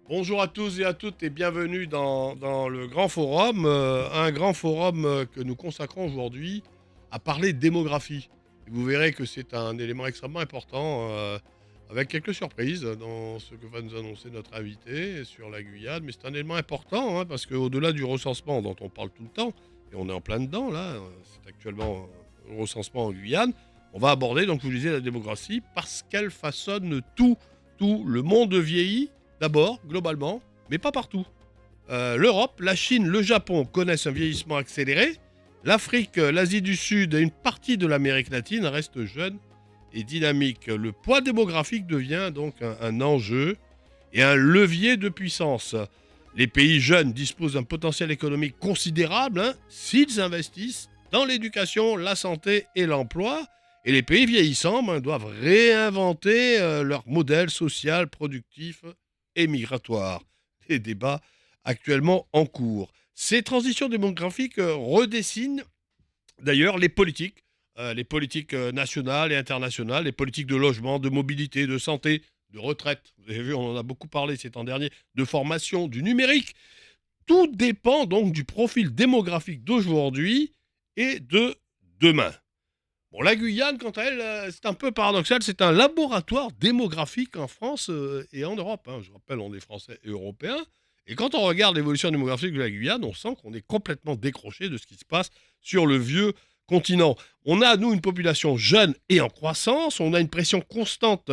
Bonjour à tous et à toutes et bienvenue dans le grand forum, un grand forum que nous consacrons aujourd'hui à parler démographie. Et vous verrez que c'est un élément extrêmement important, avec quelques surprises dans ce que va nous annoncer notre invité sur la Guyane. Mais c'est un élément important, hein, parce qu'au-delà du recensement dont on parle tout le temps, et on est en plein dedans là, c'est actuellement le recensement en Guyane, on va aborder, donc je vous disais, la démographie parce qu'elle façonne tout. Tout le monde vieillit d'abord, globalement, mais pas partout. L'Europe, la Chine, le Japon connaissent un vieillissement accéléré. L'Afrique, l'Asie du Sud et une partie de l'Amérique latine restent jeunes et dynamiques. Le poids démographique devient donc un enjeu et un levier de puissance. Les pays jeunes disposent d'un potentiel économique considérable, hein, s'ils investissent dans l'éducation, la santé et l'emploi. Et les pays vieillissants doivent réinventer leur modèle social, productif et migratoire. Des débats actuellement en cours. Ces transitions démographiques redessinent d'ailleurs les politiques nationales et internationales, les politiques de logement, de mobilité, de santé, de retraite. Vous avez vu, on en a beaucoup parlé ces temps derniers, de formation, du numérique. Tout dépend donc du profil démographique d'aujourd'hui et de demain. Bon, la Guyane, quant à elle, c'est un peu paradoxal. C'est un laboratoire démographique en France et en Europe, hein. Je rappelle, on est français et européens. Et quand on regarde l'évolution démographique de la Guyane, on sent qu'on est complètement décroché de ce qui se passe sur le vieux continent. On a, nous, une population jeune et en croissance. On a une pression constante,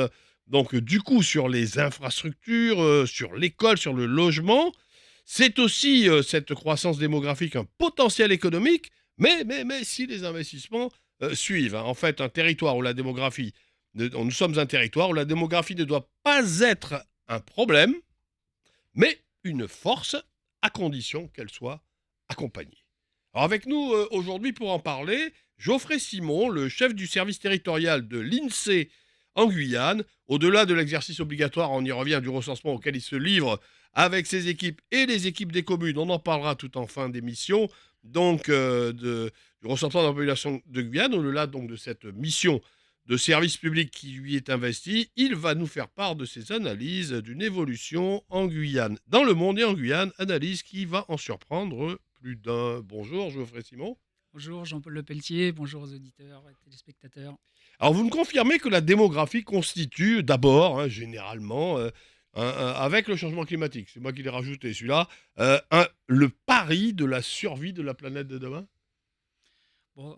donc, du coup, sur les infrastructures, sur l'école, sur le logement. C'est aussi, cette croissance démographique, un potentiel économique. Mais si les investissements suivent, hein. En fait, un territoire où la démographie, nous sommes un territoire où la démographie ne doit pas être un problème, mais une force, à condition qu'elle soit accompagnée. Alors avec nous aujourd'hui pour en parler, Geoffrey Simon, le chef du service territorial de l'INSEE en Guyane. Au-delà de l'exercice obligatoire, on y revient, du recensement auquel il se livre avec ses équipes et les équipes des communes, on en parlera tout en fin d'émission, donc du recensement de la population de Guyane. Au-delà donc de cette mission de service public qui lui est investi, il va nous faire part de ses analyses d'une évolution en Guyane, dans le monde et en Guyane, analyse qui va en surprendre plus d'un. Bonjour Geoffrey Simon. Bonjour Jean-Paul Lepelletier, bonjour aux auditeurs et téléspectateurs. Alors vous me confirmez que la démographie constitue d'abord, hein, généralement, avec le changement climatique, c'est moi qui l'ai rajouté celui-là, le pari de la survie de la planète de demain. Bon,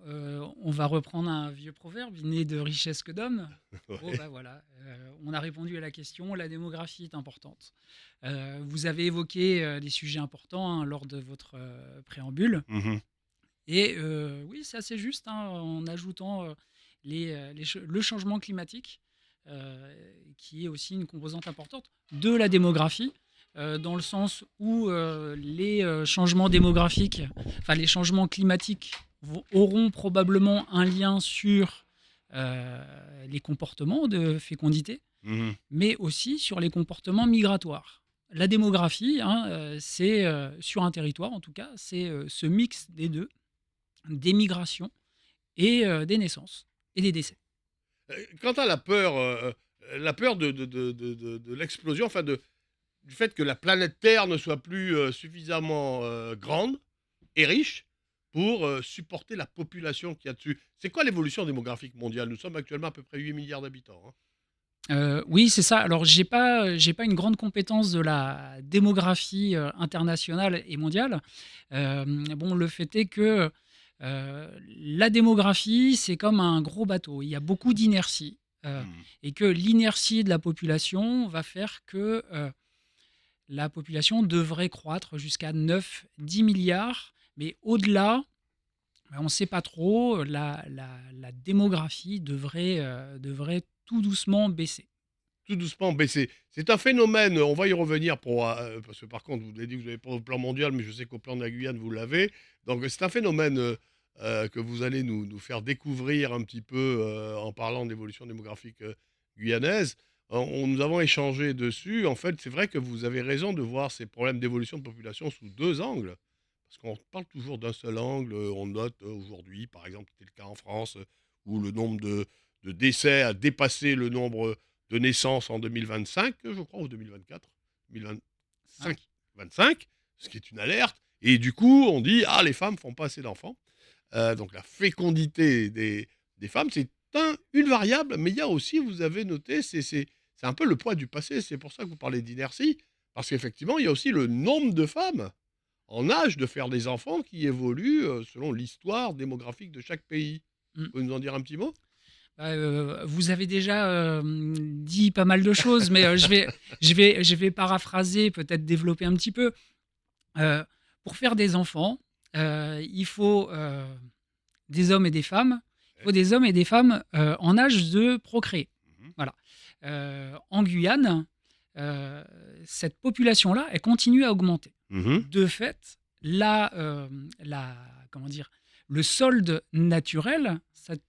on va reprendre un vieux proverbe, il n'est de richesse que d'homme. Bon, Ouais. bah voilà, on a répondu à la question, la démographie est importante. Vous avez évoqué des sujets importants, hein, lors de votre préambule. Mhm. Et oui, c'est assez juste, hein, en ajoutant le changement climatique, qui est aussi une composante importante de la démographie, dans le sens où les changements démographiques, enfin les changements climatiques auront probablement un lien sur les comportements de fécondité, Mhm. mais aussi sur les comportements migratoires. La démographie, hein, c'est sur un territoire en tout cas, c'est ce mix des deux, des migrations et des naissances et des décès. Quant à la peur de l'explosion, enfin du fait que la planète Terre ne soit plus suffisamment grande et riche pour supporter la population qu'il y a dessus. C'est quoi l'évolution démographique mondiale? Nous sommes actuellement à peu près 8 milliards d'habitants, hein. Oui, c'est ça. Alors j'ai pas une grande compétence de la démographie, internationale et mondiale. Bon, le fait est que, la démographie, c'est comme un gros bateau. Il y a beaucoup d'inertie, Hmm. et que l'inertie de la population va faire que, la population devrait croître jusqu'à 9-10 milliards, mais au-delà, bah, on ne sait pas trop, la démographie devrait tout doucement baisser. Tout doucement baissé. C'est un phénomène, on va y revenir parce que par contre, vous avez dit que vous n'avez pas au plan mondial, mais je sais qu'au plan de la Guyane, vous l'avez. Donc c'est un phénomène que vous allez nous faire découvrir un petit peu en parlant d'évolution démographique guyanaise. Nous avons échangé dessus. En fait, c'est vrai que vous avez raison de voir ces problèmes d'évolution de population sous deux angles. Parce qu'on parle toujours d'un seul angle. On note aujourd'hui, par exemple, c'était le cas en France, où le nombre de décès a dépassé le nombre de naissance en 2025, je crois, ou 2024. 2020. hein. 25, ce qui est une alerte. Et du coup, on dit, ah, les femmes font pas assez d'enfants. Donc la fécondité des femmes, c'est une variable, mais il y a aussi, vous avez noté, c'est un peu le poids du passé. C'est pour ça que vous parlez d'inertie, parce qu'effectivement, il y a aussi le nombre de femmes en âge de faire des enfants qui évolue selon l'histoire démographique de chaque pays. Mmh. Vous pouvez nous en dire un petit mot? Vous avez déjà dit pas mal de choses, mais je vais paraphraser, peut-être développer un petit peu. Euh, pour faire des enfants, il faut des hommes et des femmes. Il faut des hommes et des femmes en âge de procréer. Mhm. Voilà. En Guyane, cette population-là, elle continue à augmenter. Mhm. De fait, comment dire, le solde naturel,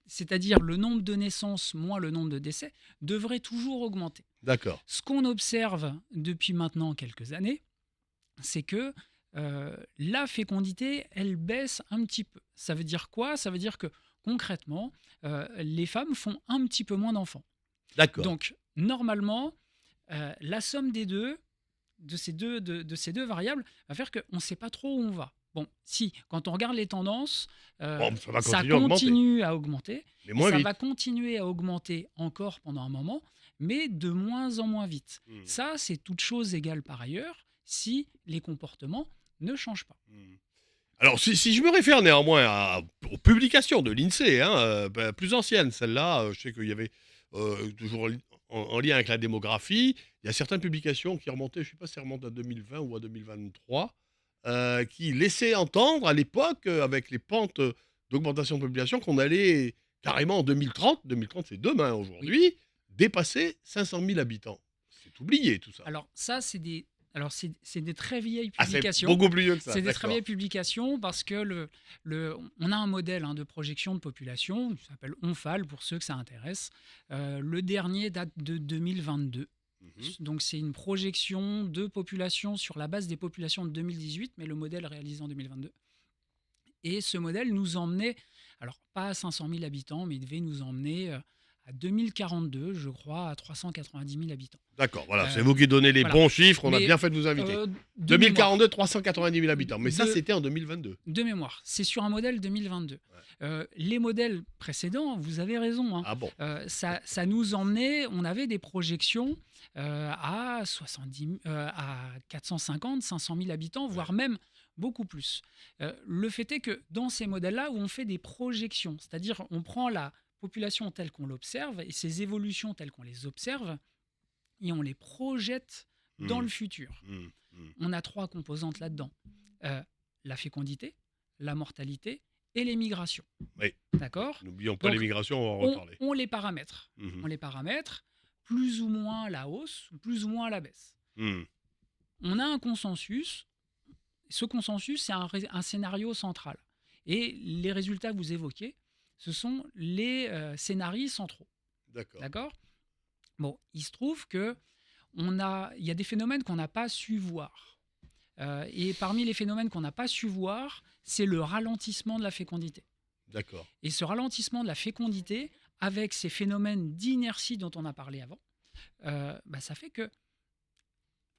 c'est-à-dire le nombre de naissances moins le nombre de décès, devrait toujours augmenter. D'accord. Ce qu'on observe depuis maintenant quelques années, c'est que la fécondité, elle baisse un petit peu. Ça veut dire quoi? Ça veut dire que concrètement, les femmes font un petit peu moins d'enfants. D'accord. Donc, normalement, la somme des deux, de ces deux variables, va faire qu'on ne sait pas trop où on va. Bon, si, quand on regarde les tendances, Bon, ça va ça continuer à augmenter, continue à augmenter. mais Et moins ça vite. va continuer à augmenter encore pendant un moment, mais de moins en moins vite. Mhm. Ça, c'est toute chose égale par ailleurs, si les comportements ne changent pas. Mhm. Alors, si je me réfère néanmoins aux publications de l'INSEE, hein, plus anciennes, celles-là, je sais qu'il y avait toujours en lien avec la démographie, il y a certaines publications qui remontaient, je ne sais pas si elles remontent à 2020 ou à 2023, qui laissaient entendre à l'époque, avec les pentes d'augmentation de population, qu'on allait carrément en 2030 c'est demain Oui. aujourd'hui, dépasser 500 000 habitants. C'est oublié tout ça. Alors ça, c'est des très vieilles Ah, c'est publications. beaucoup plus vieux que ça, C'est des très d'accord. vieilles publications parce que on a un modèle de projection de population qui s'appelle ONFAL pour ceux que ça intéresse. Le dernier date de 2022. Mhm. Donc c'est une projection de population sur la base des populations de 2018, mais le modèle réalisé en 2022. Et ce modèle nous emmenait, alors pas à 500 000 habitants, mais il devait nous emmener à 2042, je crois, à 390 000 habitants. D'accord, voilà, c'est Euh, vous qui donnez les voilà. bons chiffres, on a Mais, bien fait de vous inviter. De mémoire. 2042, 390 000 habitants, mais ça De- c'était en 2022. De mémoire. C'est sur un modèle 2022. Ouais. Les modèles précédents, vous avez raison, hein, Ah bon? ça nous emmenait, on avait des projections à 450, 500 000 habitants, voire même beaucoup plus. Le fait est que dans ces modèles-là, où on fait des projections, c'est-à-dire on prend la population telle qu'on l'observe et ses évolutions telles qu'on les observe, et on les projette dans Mmh. le futur. Mmh. Mmh. On a trois composantes là-dedans. La fécondité, la mortalité et les migrations. Oui. D'accord? N'oublions pas Donc, les migrations, on va en reparler. on les paramètre. Mhm. On les paramètre, plus ou moins à la hausse, ou plus ou moins à la baisse. Mmh. On a un consensus. Ce consensus, c'est un scénario central. Et les résultats que vous évoquez, ce sont les scénarios centraux. D'accord. D'accord? Bon, il se trouve que il y a des phénomènes qu'on n'a pas su voir. Et parmi les phénomènes qu'on n'a pas su voir, c'est le ralentissement de la fécondité. D'accord. Et ce ralentissement de la fécondité, avec ces phénomènes d'inertie dont on a parlé avant, ça fait que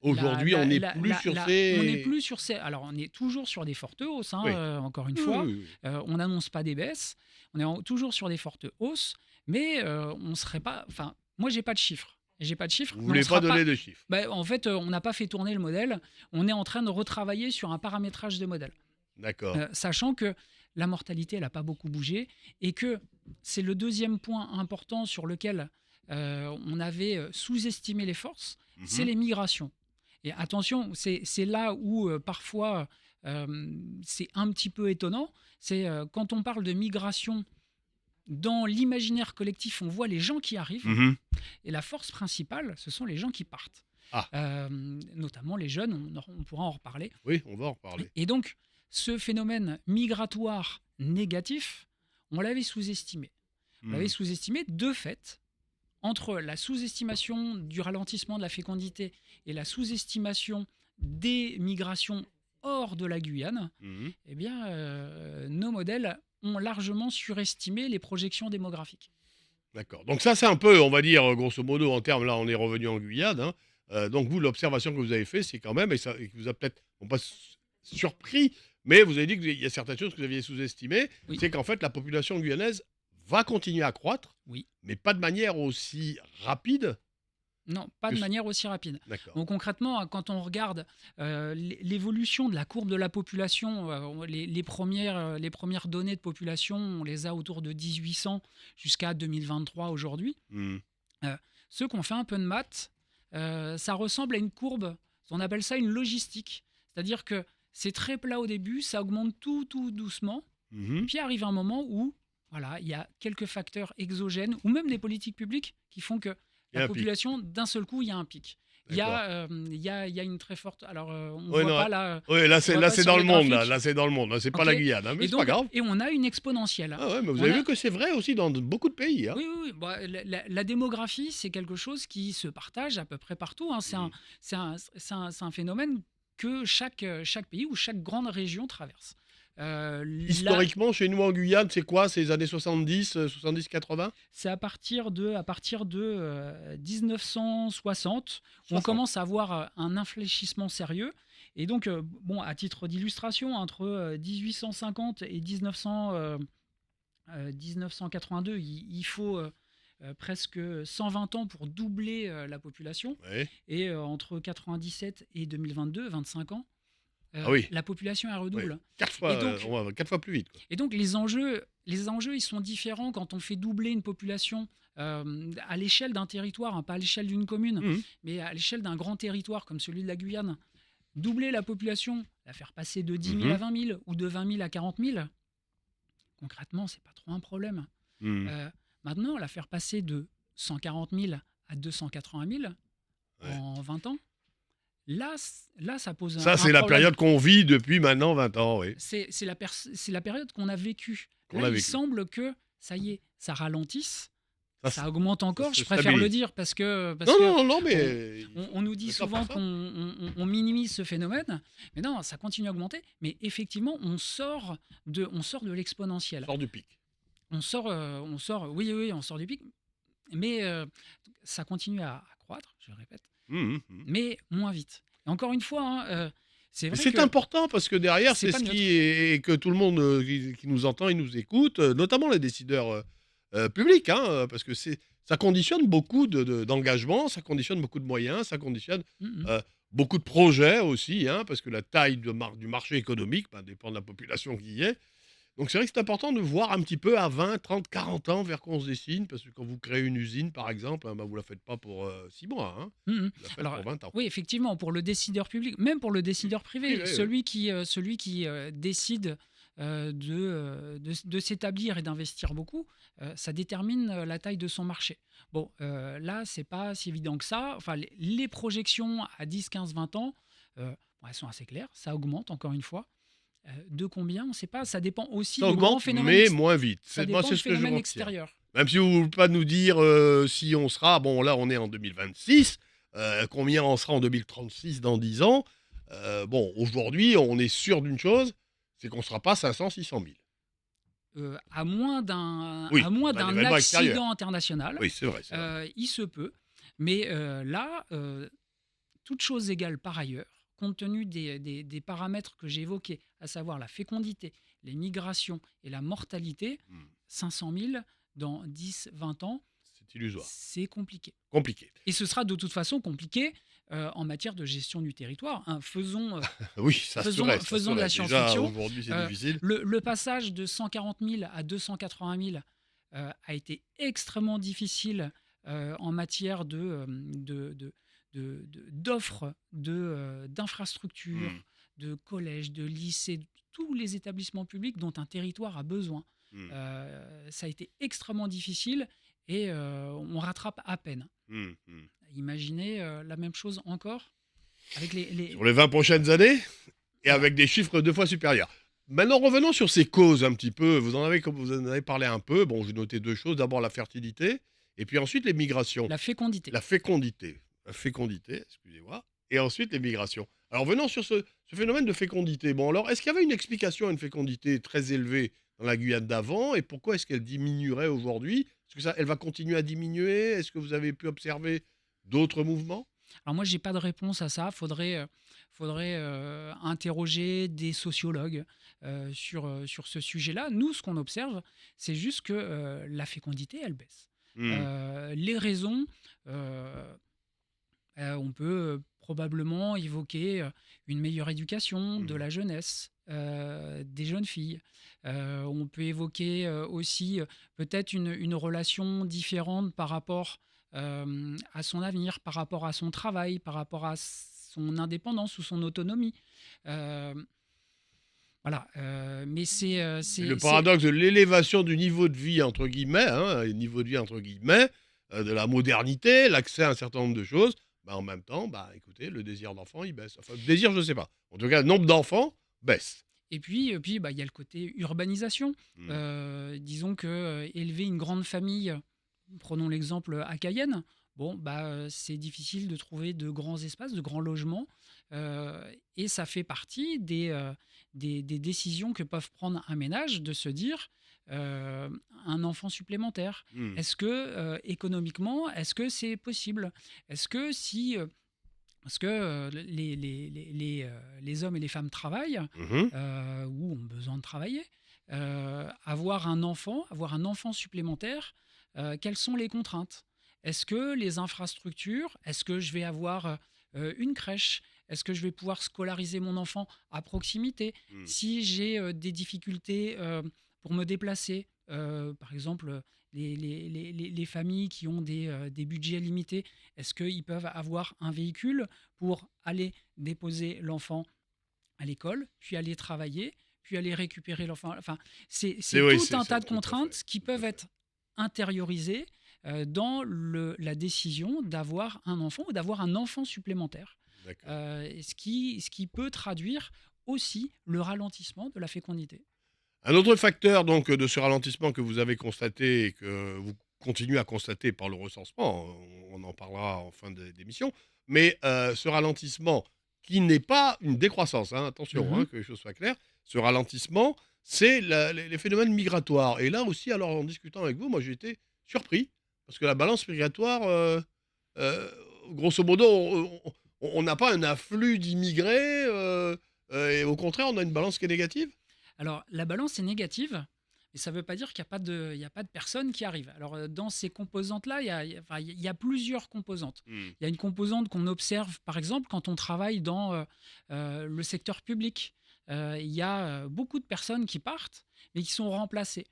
Aujourd'hui, on n'est plus sur ces... on n'est plus sur ces. Alors, on est toujours sur des fortes hausses, hein, Oui. encore une Oui, fois. oui, oui. On n'annonce pas des baisses. On est toujours sur des fortes hausses, mais on serait pas. Enfin, moi, j'ai pas de chiffres. J'ai pas de chiffres. Vous mais voulez on pas sera donner de chiffres. En fait, on n'a pas fait tourner le modèle. On est en train de retravailler sur un paramétrage de modèle. D'accord. Sachant que la mortalité, elle n'a pas beaucoup bougé et que c'est le deuxième point important sur lequel on avait sous-estimé les forces, Mhm. c'est les migrations. Et attention, c'est là où parfois c'est un petit peu étonnant, c'est quand on parle de migration, dans l'imaginaire collectif, on voit les gens qui arrivent, Mhm. et la force principale, ce sont les gens qui partent. Ah. Notamment les jeunes, on pourra en reparler. Oui, on va en reparler. Et donc, ce phénomène migratoire négatif, on l'avait sous-estimé. On Mhm. l'avait sous-estimé de fait, entre la sous-estimation du ralentissement de la fécondité et la sous-estimation des migrations hors de la Guyane, Mhm. eh bien, nos modèles ont largement surestimé les projections démographiques. D'accord. Donc ça, c'est un peu, on va dire, grosso modo, en termes, là, on est revenu en Guyane, hein, Donc vous, l'observation que vous avez fait, c'est quand même, et qui vous a peut-être, non pas surpris, mais vous avez dit qu'il y a certaines choses que vous aviez sous-estimées, Oui, c'est qu'en fait, la population guyanaise va continuer à croître, oui. mais pas de manière aussi rapide Non, pas que... de manière aussi rapide. D'accord. Donc concrètement, quand on regarde l'évolution de la courbe de la population, les premières données de population, on les a autour de 1800 jusqu'à 2023 aujourd'hui. Mmh. Euh, Ceux qui ont fait un peu de maths, ça ressemble à une courbe, on appelle ça une logistique. C'est-à-dire que c'est très plat au début, ça augmente tout doucement, et Mmh. puis arrive un moment où voilà, il y a quelques facteurs exogènes, ou même des politiques publiques qui font que Il y la a un pic. population, d'un seul coup, il y a un pic. D'accord. Il y a une très forte... Alors, on ne Oui, voit non, pas là, ouais, on voit là, pas c'est sur dans le le monde, là. graphique. Là, c'est dans le monde. Là, c'est pas Ok. la Guyane, hein, mais Et c'est pas donc, grave. et on a une exponentielle. Ah ouais, mais vous On avez a, vu que c'est vrai aussi dans beaucoup de pays, hein. oui, oui, oui. Bah, la démographie, c'est quelque chose qui se partage à peu près partout, hein. Mmh. C'est un phénomène que chaque pays ou chaque grande région traverse. Là, Historiquement, chez nous en Guyane, c'est quoi? C'est les années 70, 70-80? c'est à partir de 1960 où on 60. commence à avoir un infléchissement sérieux. Et donc, bon, à titre d'illustration, entre 1850 et 1982, il faut presque 120 ans pour doubler la population. Ouais. Et entre 97 et 2022, 25 ans, Ah oui, la population elle ouais. redouble. 4 fois, Et donc, on va 4 fois plus vite, quoi. les enjeux, ils sont différents quand on fait doubler une population à l'échelle d'un territoire, hein, pas à l'échelle d'une commune, Mmh. mais à l'échelle d'un grand territoire comme celui de la Guyane. Doubler la population, la faire passer de 10 000 à Mmh. 20 000 ou de 20 000 à 40 000, concrètement, c'est pas trop un problème. Mmh. Euh, Maintenant, la faire passer de 140 000 à 280 000 Ouais. en 20 ans, là ça pose Ça, un c'est la problème. période qu'on vit depuis maintenant 20 ans, oui, C'est la période qu'on a vécue. qu'on Là, a il vécu. semble que, ça y est, ça ralentisse, Ça, ça augmente ça encore. se Je préfère le stabilise. dire parce que, Non, non, non, non, on, mais il on nous dit faut pas souvent ça. qu'on minimise ce phénomène, mais non, ça continue à augmenter. Mais effectivement, on sort de l'exponentiel. Sort du pic. Oui, oui, on sort du pic, mais ça continue à croître, je le répète, Mmh mh. mais moins vite. Et encore une fois, hein, c'est Mais vrai c'est que important parce que derrière, c'est c'est pas ce qui neutre. est, et que tout le monde, qui nous entend et nous écoute, notamment les décideurs, publics, hein, parce que ça conditionne beaucoup d'engagement, ça conditionne beaucoup de moyens, ça conditionne, Mhm. heu, beaucoup de projets aussi, hein, parce que la taille du marché économique, bah, dépend de la population qui y est. Donc c'est vrai que c'est important de voir un petit peu à 20, 30, 40 ans vers quoi on se dessine, parce que quand vous créez une usine, par exemple, hein, bah, vous la faites pas pour, 6 mois, hein, Mhm. vous la faites Alors, pour 20 ans. oui, effectivement, pour le décideur public, même pour le décideur privé, Privé, oui. celui qui décide de s'établir et d'investir beaucoup, ça détermine la taille de son marché. Bon, là, c'est pas si évident que ça. Enfin, les projections à 10, 15, 20 ans, bon, elles sont assez claires. Ça augmente, encore une fois. De combien, on ne sait pas. Ça dépend aussi Ça de grands augmente, phénomènes, mais moins vite. ça Moi, dépend c'est de ce que je phénomènes retiens. extérieurs. Même si vous ne voulez pas nous dire, si on sera, bon là on est en 2026, combien on sera en 2036 dans 10 ans. Bon, aujourd'hui, on est sûr d'une chose, c'est qu'on ne sera pas 500-600 000. À Oui, moins d'un d'un événement extérieur. accident international, Oui, c'est vrai, c'est vrai. il se peut. Mais là, toute chose égale par ailleurs, compte tenu des paramètres que j'ai évoqués, à savoir la fécondité, les migrations et la mortalité, Mmh. 500 000 dans 10, 20 ans, C'est illusoire. c'est compliqué. Compliqué. Et ce sera de toute façon compliqué en matière de gestion du territoire, hein. Oui, ça serait, ça Faisons de serait. la Déjà, science-fiction. aujourd'hui, c'est Euh, difficile. le passage de 140 000 à 280 000 a été extrêmement difficile en matière d'offres d'infrastructures, Mmh. de collèges, de lycées, de tous les établissements publics dont un territoire a besoin. Mmh. Ça a été extrêmement difficile et on rattrape à peine. Mmh. Mmh. Imaginez la même chose encore avec Sur les 20 prochaines années, et voilà, avec des chiffres 2 fois supérieurs. Maintenant, revenons sur ces causes un petit peu. Vous en avez parlé un peu. Bon, j'ai noté 2 choses. D'abord, la fertilité, et puis ensuite les migrations. la fécondité. La fécondité. La fécondité, excusez-moi. Et ensuite les migrations. Alors, venons sur ce phénomène de fécondité. Bon, alors, est-ce qu'il y avait une explication à une fécondité très élevée dans la Guyane d'avant, et pourquoi est-ce qu'elle diminuerait aujourd'hui? Est-ce que elle va continuer à diminuer? Est-ce que vous avez pu observer d'autres mouvements? Alors moi, j'ai pas de réponse à ça. Faudrait interroger des sociologues sur ce sujet-là. Nous, ce qu'on observe, c'est juste que la fécondité, elle baisse. Mmh. Les raisons, euh, on peut probablement évoquer une meilleure éducation de Mmh. la jeunesse, des jeunes filles. On peut évoquer aussi peut-être une relation différente par rapport à son avenir, par rapport à son travail, par rapport à son indépendance ou son autonomie. Euh, voilà, mais Et le paradoxe de l'élévation du niveau de vie, entre guillemets, hein, le niveau de vie, entre guillemets, de la modernité, l'accès à un certain nombre de choses, bah, en même temps, bah, écoutez, le désir d'enfant, il baisse. Enfin, le désir, je ne sais pas. En tout cas, le nombre d'enfants baisse. Et puis, bah, il y a le côté urbanisation. Mmh. Disons que élever une grande famille, prenons l'exemple à Cayenne, bon, bah, c'est difficile de trouver de grands espaces, de grands logements, et ça fait partie des décisions que peuvent prendre un ménage de se dire un enfant supplémentaire. Mmh. Est-ce que économiquement, est-ce que c'est possible? Est-ce que si parce que les hommes et les femmes travaillent Mmh. ou ont besoin de travailler. Avoir un enfant supplémentaire, quelles sont les contraintes? Est-ce que les infrastructures, est-ce que je vais avoir une crèche? Est-ce que je vais pouvoir scolariser mon enfant à proximité? Mmh. Si j'ai des difficultés pour me déplacer, par exemple, les familles qui ont des budgets limités, est-ce qu'ils peuvent avoir un véhicule pour aller déposer l'enfant à l'école, puis aller travailler, puis aller récupérer l'enfant? Enfin, C'est c'est oui, tout un c'est tas de tout à fait, contraintes qui tout à peuvent fait. être intériorisées dans la décision d'avoir un enfant ou d'avoir un enfant supplémentaire. D'accord. Ce qui peut traduire aussi le ralentissement de la fécondité. Un autre facteur donc de ce ralentissement que vous avez constaté et que vous continuez à constater par le recensement, on en parlera en fin d'émission, mais ce ralentissement qui n'est pas une décroissance, hein, attention, Mhm. hein, que les choses soient claires, ce ralentissement, c'est les phénomènes migratoires. Et là aussi, alors en discutant avec vous, moi j'ai été surpris, parce que la balance migratoire, euh, grosso modo, on n'a pas un afflux d'immigrés, et au contraire, on a une balance qui est négative. Alors, la balance est négative, mais ça ne veut pas dire qu'il y a pas de personnes qui arrivent. Alors, dans ces composantes-là, enfin, il y a plusieurs composantes. Hmm. Il y a une composante qu'on observe, par exemple, quand on travaille dans le secteur public. Il y a beaucoup de personnes qui partent, mais qui sont remplacées.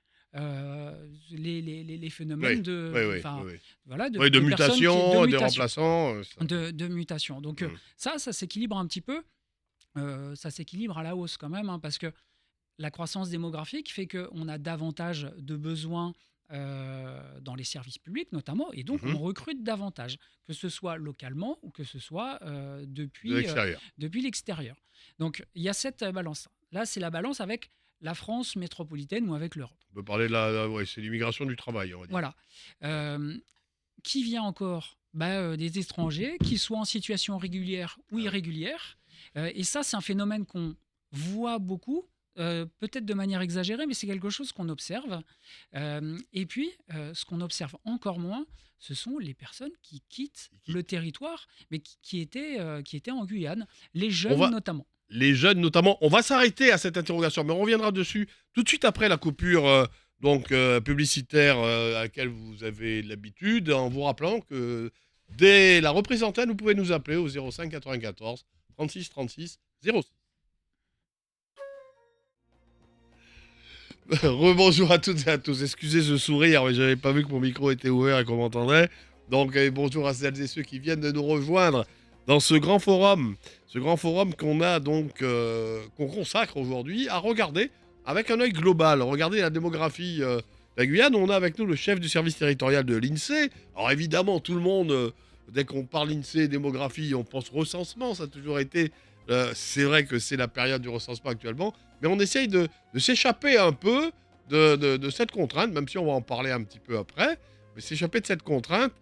Les phénomènes Oui, oui, oui, oui, enfin, oui. voilà, Oui, de de personnes de mutation, des mutation. remplaçants, ça. De mutation. Donc, Mmh. ça s'équilibre un petit peu. Ça s'équilibre à la hausse quand même, hein, parce que la croissance démographique fait qu'on a davantage de besoins dans les services publics notamment, et donc on Mmh. recrute davantage, que ce soit localement ou que ce soit De l'extérieur. depuis l'extérieur. Donc il y a cette balance. Là, c'est la balance avec la France métropolitaine ou avec l'Europe. On peut parler de ouais, c'est l'immigration du travail, on va dire. Voilà. Euh, qui vient encore? Des étrangers, qu'ils soient en situation régulière ou Ah oui. irrégulière. Et ça, c'est un phénomène qu'on voit beaucoup, peut-être de manière exagérée, mais c'est quelque chose qu'on observe. Et puis, ce qu'on observe encore moins, ce sont les personnes qui quittent Ils le quittent. territoire, mais qui étaient en Guyane, les On jeunes va notamment. Les jeunes notamment, on va s'arrêter à cette interrogation, mais on reviendra dessus tout de suite après la coupure, publicitaire, à laquelle vous avez l'habitude, en vous rappelant que dès la reprise antenne, vous pouvez nous appeler au 05 94 36 36 06. Rebonjour à toutes et à tous. Excusez ce sourire, mais j'avais pas vu que mon micro était ouvert et qu'on m'entendait. Donc, bonjour à celles et ceux qui viennent de nous rejoindre dans ce grand forum qu'on a donc, qu'on consacre aujourd'hui à regarder avec un œil global, regarder la démographie de la Guyane. On a avec nous le chef du service territorial de l'INSEE. Alors évidemment, tout le monde, dès qu'on parle INSEE, démographie, on pense recensement. Ça a toujours été, c'est vrai que c'est la période du recensement actuellement, mais on essaye de s'échapper un peu de cette contrainte, même si on va en parler un petit peu après, mais s'échapper de cette contrainte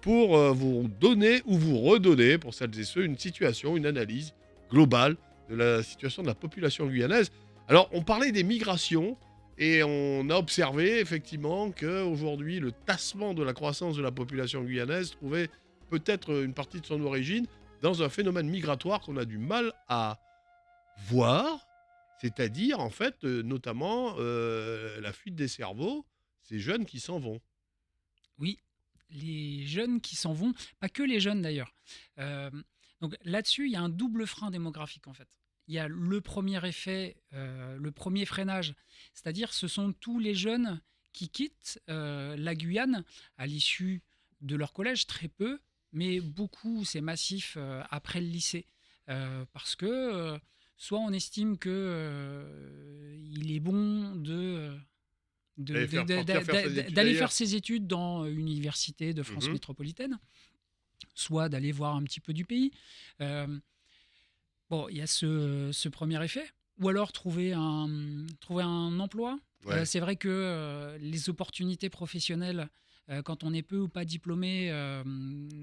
pour vous donner ou vous redonner, pour celles et ceux, une situation, une analyse globale de la situation de la population guyanaise. Alors, on parlait des migrations et on a observé effectivement qu'aujourd'hui, le tassement de la croissance de la population guyanaise trouvait peut-être une partie de son origine dans un phénomène migratoire qu'on a du mal à voir, c'est-à-dire en fait, notamment, la fuite des cerveaux, ces jeunes qui s'en vont. Oui, les jeunes qui s'en vont, pas que les jeunes d'ailleurs. Euh, donc là-dessus, il y a un double frein démographique en fait. Il y a le premier effet, le premier freinage, c'est-à-dire ce sont tous les jeunes qui quittent la Guyane à l'issue de leur collège, très peu, mais beaucoup, c'est massif après le lycée. Parce que soit on estime que il est bon Partir faire ses études d'aller faire ailleurs. ses études dans une université de France Mmh. métropolitaine, soit d'aller voir un petit peu du pays. Euh, bon, il y a ce premier effet. Ou alors trouver un emploi. Ouais. C'est vrai que les opportunités professionnelles, quand on est peu ou pas diplômé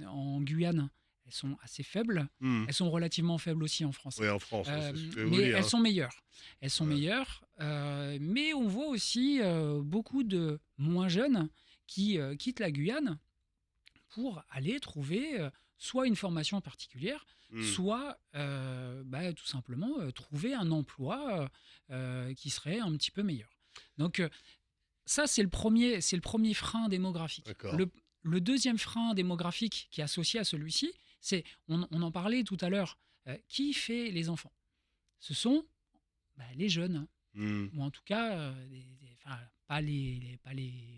en Guyane, elles sont assez faibles. Mmh. Elles sont relativement faibles aussi en France, Oui, en France, ouais, c'est ce que je vais vous mais dire, elles hein. sont meilleures. Elles sont Ouais. meilleures, mais on voit aussi beaucoup de moins jeunes qui quittent la Guyane pour aller trouver soit une formation particulière, Mmh. soit tout simplement trouver un emploi qui serait un petit peu meilleur. Donc ça, c'est le premier frein démographique. D'accord. Le deuxième frein démographique qui est associé à celui-ci, c'est, on en parlait tout à l'heure, qui fait les enfants? Ce sont les jeunes, Mmh. ou en tout cas, enfin, pas les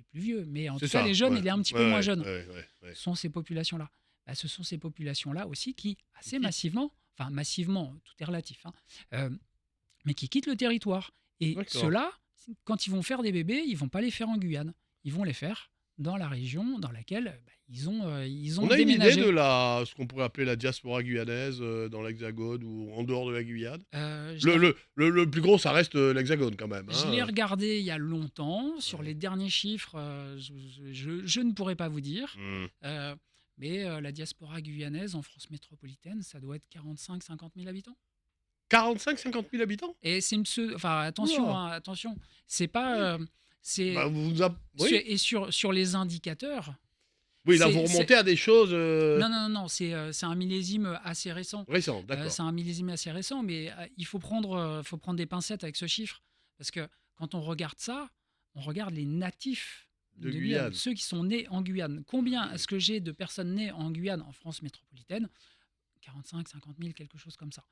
plus vieux, mais en C'est tout cas les ça, jeunes ouais. et les un petit Ouais, peu moins ouais, jeunes ouais, ouais, ouais. sont ces populations-là. Ce sont ces populations-là aussi qui, Qui assez quittent. massivement, enfin massivement, tout est relatif, hein, euh, mais qui quittent le territoire. Et D'accord. ceux-là, quand ils vont faire des bébés, ils vont pas les faire en Guyane. Ils vont les faire dans la région dans laquelle ils On ont a une idée de déménagé. ce qu'on pourrait appeler la diaspora guyanaise, dans l'Hexagone ou en dehors de la Guyane? Je Le l'ai le le le plus gros, ça reste, l'Hexagone quand même, je l'ai hein, regardé il y a longtemps. Sur les ouais. derniers chiffres, je ne pourrais pas vous dire. Mmh. Euh, mais la diaspora guyanaise en France métropolitaine, ça doit être 45-50 000 habitants. 45-50 000 habitants? Et c'est une enfin Ouh attention, là! hein, attention, c'est Ah oui. pas Bah, c'est vous a oui? et sur les indicateurs, Oui, là, vous remontez à des choses, non, non, non, non, c'est un millésime assez récent. récentes, d'accord. C'est un millésime assez récent, mais il faut prendre des pincettes avec ce chiffre parce que quand on regarde ça, on regarde les natifs De de Guyane, Guyane. ceux qui sont nés en Guyane. Ah Combien oui. est-ce que j'ai de personnes nées en Guyane, en France métropolitaine? 45-50 000, quelque chose comme ça.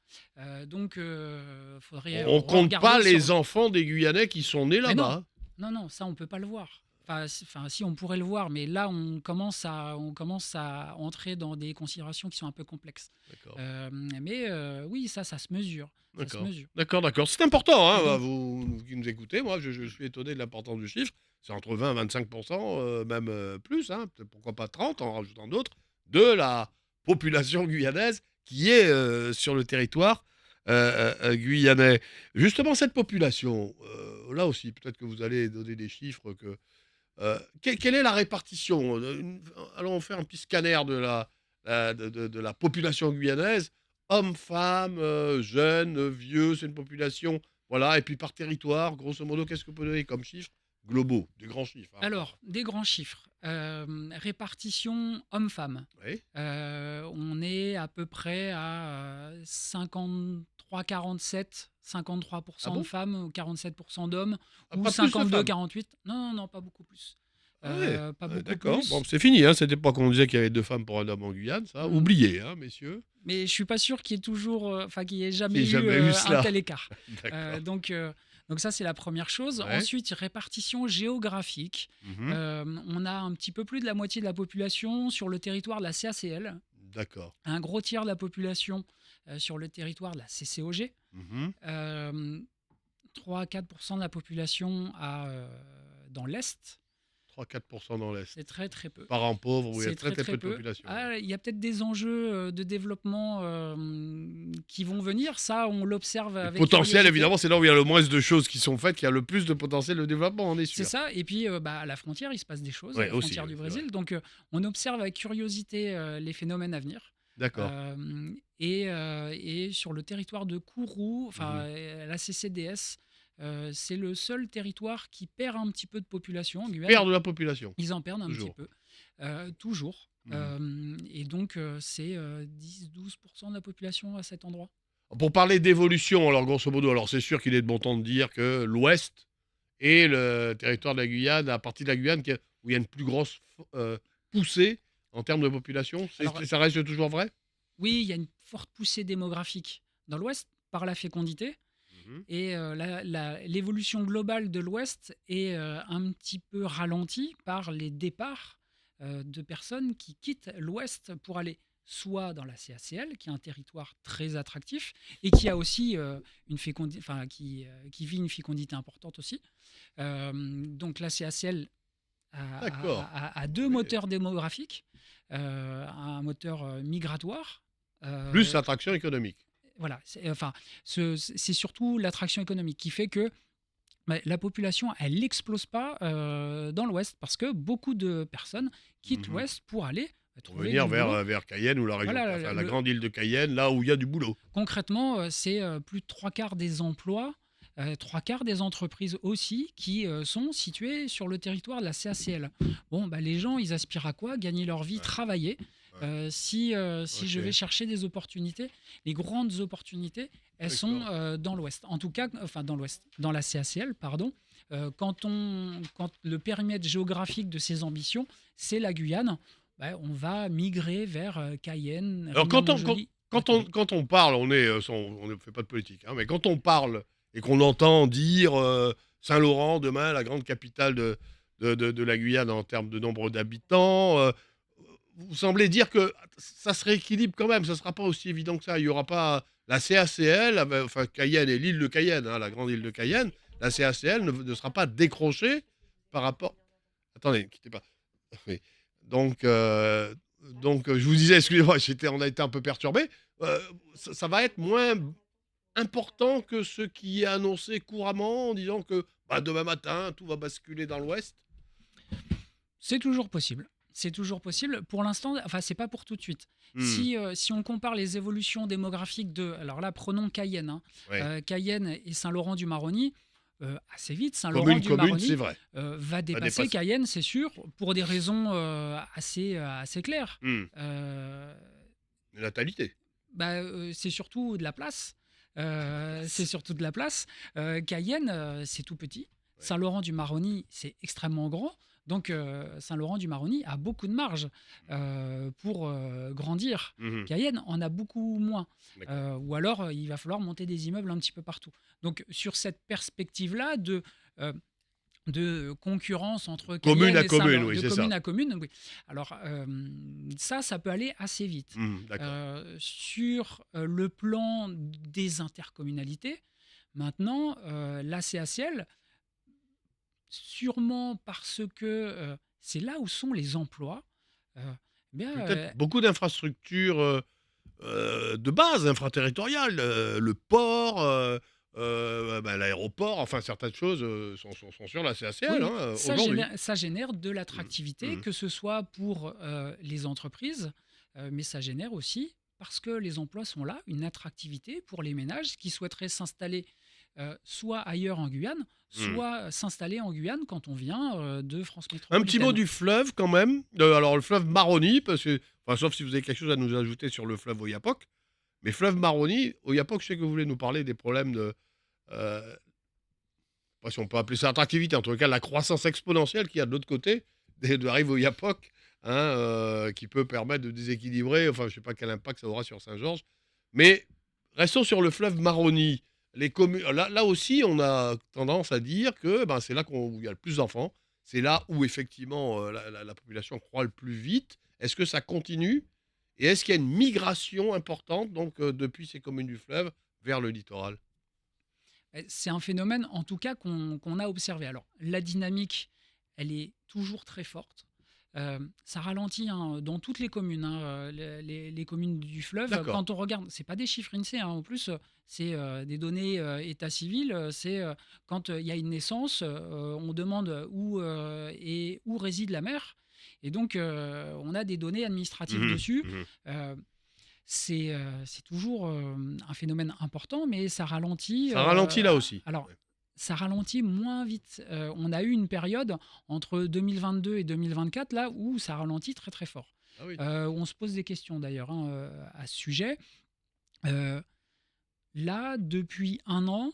Donc, faudrait On compte pas regarder les sur. enfants des Guyanais qui sont nés Mais non, là-bas. non, non, ça on peut pas le voir. Enfin, si on pourrait le voir, mais là on commence à entrer dans des considérations qui sont un peu complexes. D'accord, Mais oui, ça se mesure, ça se d'accord. mesure. D'accord, d'accord. C'est important, hein, Et bah, donc, vous qui nous écoutez, moi, je suis étonné de l'importance du chiffre. C'est entre 20 et 25 même, plus, hein, peut-être pourquoi pas 30 en rajoutant d'autres, de la population guyanaise qui est, sur le territoire, guyanais. Justement cette population, là aussi, peut-être que vous allez donner des chiffres que quelle est la répartition? Allons faire un petit scanner de la population guyanaise. Hommes, femmes, jeunes, vieux, c'est une population, voilà, et puis par territoire, grosso modo, qu'est-ce que vous pouvez donner comme chiffres globaux? Des grands chiffres, hein, pas alors, des grands chiffres. Répartition hommes-femmes. oui? On est à peu près à 53-47, Ah 53% de bon? femmes ou 47% d'hommes, Ah, ou pas plus de femmes? 52-48. Non, non, non, pas beaucoup plus. Ah ouais, Pas ouais, beaucoup d'accord. Bon, plus. c'est fini, hein, cette époque où on disait qu'il y avait 2 femmes pour un homme en Guyane, ça, Mm. oubliez, hein, messieurs. Mais je suis pas sûr qu'il y ait toujours, enfin qu'il y ait J'ai jamais eu jamais eu un cela. tel écart. D'accord. Donc ça c'est la première chose. Ouais. Ensuite, répartition géographique. Mmh. On a un petit peu plus de la moitié de la population sur le territoire de la CACL, D'accord. un gros tiers de la population sur le territoire de la CCOG, Mmh. 3-4% de la population dans l'Est. 3-4 dans l'Est. C'est très très peu. Parents pauvres où il y a C'est très, très très très peu de peu. population, ouais. Ah, il y a peut-être des enjeux de développement qui vont venir. Ça, on l'observe Et avec potentiel, curiosité. évidemment, c'est là où il y a le moins de choses qui sont faites, qu'il y a le plus de potentiel de développement, on est C'est sûr. ça. Et puis, à la frontière, il se passe des choses, à Ouais, la aussi, frontière oui, du c'est vrai. Brésil. Donc, on observe avec curiosité les phénomènes à venir. D'accord. Et sur le territoire de Kourou, enfin, Mmh. la CCDS, c'est le seul territoire qui perd un petit peu de population en Guyane. Perdre de la population, Ils en perdent un petit toujours. peu, toujours. Mmh. Et donc, c'est 10-12% de la population à cet endroit. Pour parler d'évolution, alors grosso modo, alors c'est sûr qu'il est de bon ton de dire que l'Ouest est le territoire de la Guyane, la partie de la Guyane où il y a une plus grosse poussée en termes de population. Alors, Ça reste toujours vrai? oui, il y a une forte poussée démographique dans l'Ouest par la fécondité. Mhm. Et l'évolution globale de l'Ouest est un petit peu ralentie par les départs de personnes qui quittent l'Ouest pour aller soit dans la CACL, qui est un territoire très attractif et qui a aussi qui vit une fécondité importante aussi. Donc la CACL D'accord. a deux Oui. moteurs démographiques, un moteur migratoire. Plus euh, l'attraction économique. voilà, c'est surtout l'attraction économique qui fait que la population, elle n'explose pas dans l'Ouest parce que beaucoup de personnes quittent Mhm. l'Ouest pour aller Pour trouver venir du boulot. vers Cayenne ou la région, Voilà, enfin la grande île de Cayenne, là où il y a du boulot. concrètement, c'est plus de trois quarts des emplois, trois quarts des entreprises aussi qui sont situées sur le territoire de la CACL. Bon, les gens, ils aspirent à quoi? Gagner leur vie, Ouais, travailler. ouais. Si je vais Ok, chercher des opportunités, les grandes opportunités, elles sont d'accord. dans l'Ouest. En tout cas, enfin dans l'Ouest, dans la CACL, pardon. Quand le périmètre géographique de ces ambitions, c'est la Guyane, on va migrer vers Cayenne, Alors Rivière-Montjoly, Matoury. quand on parle, on ne fait pas de politique, hein, mais quand on parle et qu'on entend dire Saint-Laurent demain, la grande capitale de la Guyane en termes de nombre d'habitants, vous semblez dire que ça se rééquilibre quand même, ça ne sera pas aussi évident que ça. Il n'y aura pas la CACL, enfin Cayenne et l'île de Cayenne, hein, la grande île de Cayenne, la CACL ne sera pas décrochée par rapport. Attendez, ne quittez pas. Oui. Donc, je vous disais, excusez-moi, on a été un peu perturbé. Ça va être moins important que ce qui est annoncé couramment en disant que demain matin, tout va basculer dans l'Ouest. C'est toujours possible. C'est toujours possible. Pour l'instant, enfin, c'est pas pour tout de suite. Hmm. Si on compare les évolutions démographiques de, alors là, prenons Cayenne, hein. Ouais. Cayenne et Saint-Laurent-du-Maroni, assez vite, Commune, c'est Saint-Laurent-du-Maroni vrai. va Va dépasser dépasser. Cayenne, c'est sûr, pour des raisons assez claires. Hmm. Euh, Natalité. c'est surtout de la place. C'est surtout de la place. Cayenne, c'est tout petit. Ouais. Saint-Laurent-du-Maroni, c'est extrêmement grand. Donc, Saint-Laurent-du-Maroni a beaucoup de marge pour grandir. Mhm. Cayenne en a beaucoup moins. D'accord. Ou alors, il va falloir monter des immeubles un petit peu partout. Donc, sur cette perspective-là euh, de concurrence entre Commune Cayenne à et commune, Saint-Laurent, oui, de c'est commune ça. à commune, oui. Alors, ça peut aller assez vite. D'accord. Sur le plan des intercommunalités, maintenant, la CACL, sûrement parce que c'est là où sont les emplois, euh, Peut-être beaucoup d'infrastructures de base, infraterritoriales, le port, l'aéroport, enfin certaines choses sont sur la CACL oui, hein, aujourd'hui. ça génère de Mhm. l'attractivité, Mhm. que ce soit pour les entreprises, mais ça génère aussi, parce que les emplois sont là, une attractivité pour les ménages qui souhaiteraient s'installer soit ailleurs en Guyane, Mhm. soit s'installer en Guyane quand on vient de France Un petit mot métropolitaine. du fleuve quand même. Alors le fleuve Maroni, parce que, enfin, sauf si vous avez quelque chose à nous ajouter sur le fleuve Oyapock, mais fleuve Maroni, Oyapock, je sais que vous voulez nous parler des problèmes de, euh, pas si on peut appeler ça attractivité, en tout cas la croissance exponentielle qu'il y a de l'autre côté, de rive Oyapock, hein, qui peut permettre de déséquilibrer, enfin je ne sais pas quel impact ça aura sur Saint-Georges. Mais restons sur le fleuve Maroni. Là aussi, on a tendance à dire que c'est là où il y a le plus d'enfants. C'est là où effectivement la population croît le plus vite. Est-ce que ça continue? Et est-ce qu'il y a une migration importante donc depuis ces communes du fleuve vers le littoral? C'est un phénomène, en tout cas, qu'on a observé. Alors, la dynamique, elle est toujours très forte. Ça ralentit hein, dans toutes les communes, hein, les communes du fleuve. D'accord. Quand on regarde, c'est pas des chiffres INSEE, hein, en plus, c'est des données état civil. C'est quand il y a une naissance, on demande où réside la mère. Et donc, on a des données administratives Mhm, dessus. mhm. Euh, c'est toujours un phénomène important, mais ça ralentit. Ça ralentit là aussi. Alors, Ouais. ça ralentit moins vite. On a eu une période entre 2022 et 2024 là où ça ralentit très très fort. Ah oui. où on se pose des questions d'ailleurs, hein, à ce sujet. Euh, Là, depuis un an,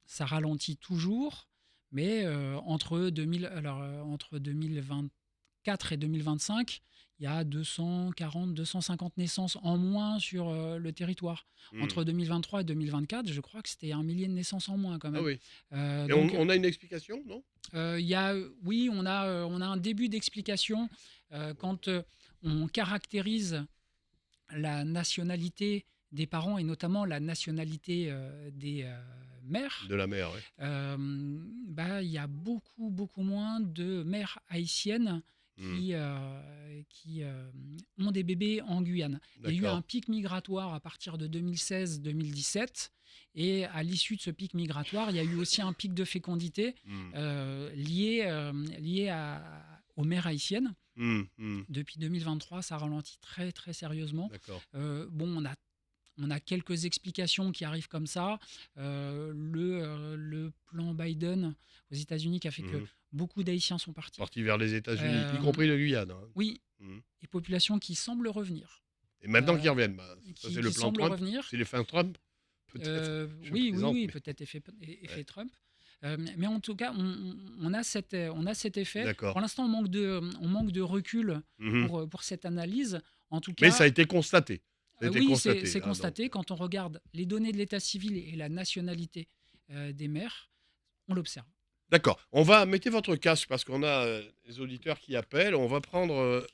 ça ralentit toujours, mais entre 2024 et 2025, il y a 240, 250 naissances en moins sur le territoire. Mmh. Entre 2023 et 2024, je crois que c'était 1 millier de naissances en moins quand Ah même. oui. Et Donc, on a une explication, non? oui, on a un début d'explication quand on caractérise la nationalité des parents et notamment la nationalité des mères. De la mer, oui. Il y a beaucoup, beaucoup moins de mères haïtiennes Mmh. qui ont des bébés en Guyane. Il y a eu D'accord. un pic migratoire à partir de 2016-2017. Et à l'issue de ce pic migratoire, il y a eu aussi un pic de fécondité Mmh. aux mères haïtiennes. Mmh. Mmh. Depuis 2023, ça ralentit très très sérieusement. D'accord. Bon, on a quelques explications qui arrivent comme ça. Le plan Biden aux États-Unis qui a fait que Mmh. beaucoup d'Haïtiens sont partis. Partis vers les États-Unis, y Euh, compris le Guyane, hein. oui, Mmh. et populations qui semblent revenir. Et maintenant qu'ils Euh, reviennent, bah, ça c'est le qui plan semblent Trump. revenir. C'est les fins Trump? Peut-être. Je Oui, oui, plaisante, oui, mais peut-être effet ouais. Trump. Mais en tout cas, on a on a cet effet. D'accord. Pour l'instant, on manque de recul Mmh. pour cette analyse. En tout Mais ça a cas, été constaté. Ça a été oui, constaté, c'est hein, donc constaté. Quand on regarde les données de l'état civil et la nationalité des mères, on l'observe. d'accord. Mettez votre casque parce qu'on a, des auditeurs qui appellent. On va prendre,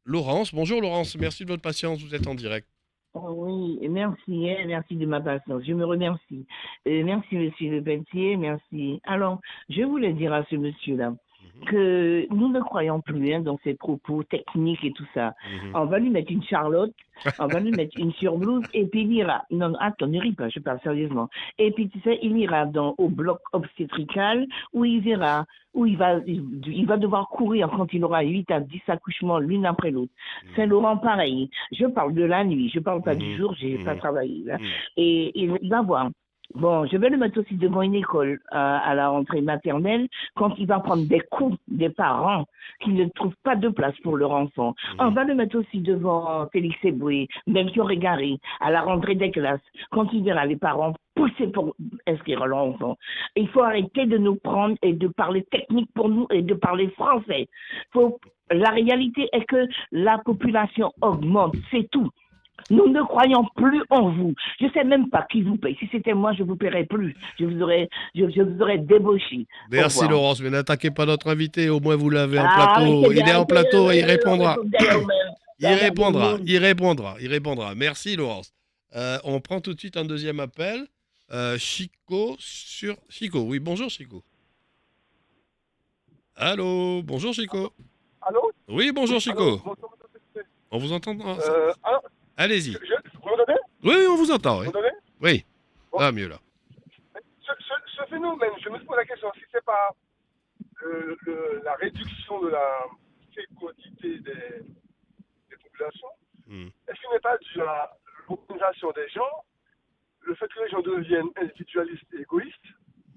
Laurence. Bonjour Laurence, merci de votre patience, vous êtes en direct. Oh oui, merci, hein, merci de ma patience. Je me remercie. Merci, monsieur Le Pelletier, merci. Alors, je voulais dire à ce monsieur-là Mmh. que nous ne croyons plus hein, dans ses propos techniques et tout ça. Mmh. On va lui mettre une charlotte, on va lui mettre une surblouse et puis il ira. Non, non, attends, ne ris pas, je parle sérieusement. Et puis tu sais, il ira au bloc obstétrical où il verra, où il va devoir courir quand il aura 8 à 10 accouchements l'une après l'autre. Mmh. Saint-Laurent, pareil. Je parle de la nuit, je parle pas du Mmh. jour, j'ai pas Mmh. travaillé. Là. Mmh. Et il va voir. Bon, je vais le mettre aussi devant une école à la rentrée maternelle quand il va prendre des coups des parents qui ne trouvent pas de place pour leur enfant. On Mmh. va le mettre aussi devant Félix Eboué, Melchior Égari, à la rentrée des classes, quand il verra les parents pousser pour inscrire leur enfant. Il faut arrêter de nous prendre et de parler technique pour nous et de parler français. La réalité est que la population augmente, c'est tout. Nous ne croyons plus en vous. Je ne sais même pas qui vous paye. Si c'était moi, je ne vous paierais plus. Je vous aurais débauché. Au Merci revoir. Laurence, mais n'attaquez pas notre invité, au moins vous l'avez en Ah, plateau. arrêtez Il est en plateau et il répondra. répondez au même. Il Ça va de répondra, monde. il répondra, il répondra. Merci Laurence. On prend tout de suite un deuxième appel. Chico, oui, bonjour Chico. Allô, bonjour Chico. Allô? Oui, bonjour Oui, allô? Chico. Bonjour, madame la secrétaire. On vous entend? Alors, Allez-y. vous m'entendez? Oui, oui, on vous entend, Vous oui. m'entendez? Oui, Bon, ça va mieux là. ce phénomène, je me pose la question, si c'est pas la réduction de la fécondité des populations, Hmm. est-ce qu'il n'est pas dû à l'organisation des gens, le fait que les gens deviennent individualistes et égoïstes,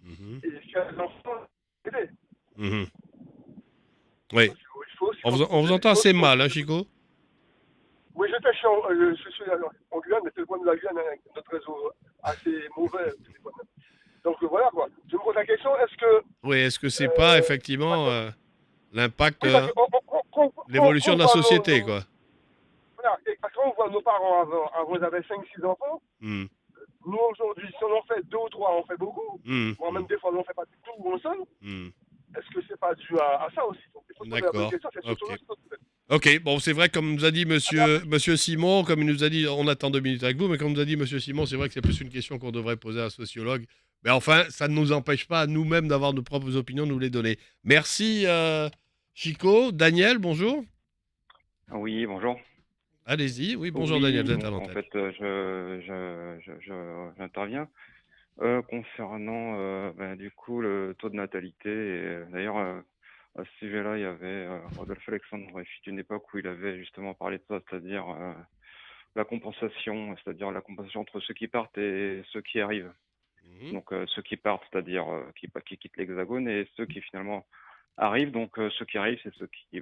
Mhm. et qu'il y a des enfants aider? Mhm. Oui, Parce qu'il faut aussi on vous compenser les entend choses. assez mal, hein, Chico. Oui, je suis en Guyane, mais le téléphone de la Guyane, hein, notre réseau assez mauvais. Le téléphone. Donc voilà quoi. Je me pose la question, est-ce que. Oui, est-ce que c'est pas Parce effectivement, que, l'impact, oui, parce que l'évolution on de la voit société, quoi? voilà, et parce qu'on voit nos parents avant ils avaient 5 6 enfants. Hmm. Nous aujourd'hui, si on en fait 2 ou 3, on fait beaucoup. Hmm. Moi même des fois, on n'en fait pas du tout ou un seul. Hmm. Est-ce que c'est pas dû à ça aussi? Donc il faut se poser la bonne D'accord. question, c'est surtout Ok. ça. Ok, bon, c'est vrai, comme nous a dit Ah ben, monsieur Simon, comme il nous a dit, on attend 2 minutes avec vous, mais comme nous a dit monsieur Simon, c'est vrai que c'est plus une question qu'on devrait poser à un sociologue. Mais enfin, ça ne nous empêche pas à nous-mêmes d'avoir nos propres opinions, de nous les donner. Merci, Chico. Daniel, bonjour. Oui, bonjour. Allez-y. Oui, bonjour Daniel, Oui, vous êtes à donc en l'antenne. fait, j'interviens concernant du coup le taux de natalité. D'ailleurs, à ce sujet-là, il y avait Rodolphe Alexandre il fut une époque où il avait justement parlé de ça, c'est-à-dire la compensation, c'est-à-dire la compensation entre ceux qui partent et ceux qui arrivent. Mhm. Donc ceux qui partent, c'est-à-dire qui quittent l'Hexagone, et ceux qui finalement arrivent. Donc ceux qui arrivent, c'est ceux qui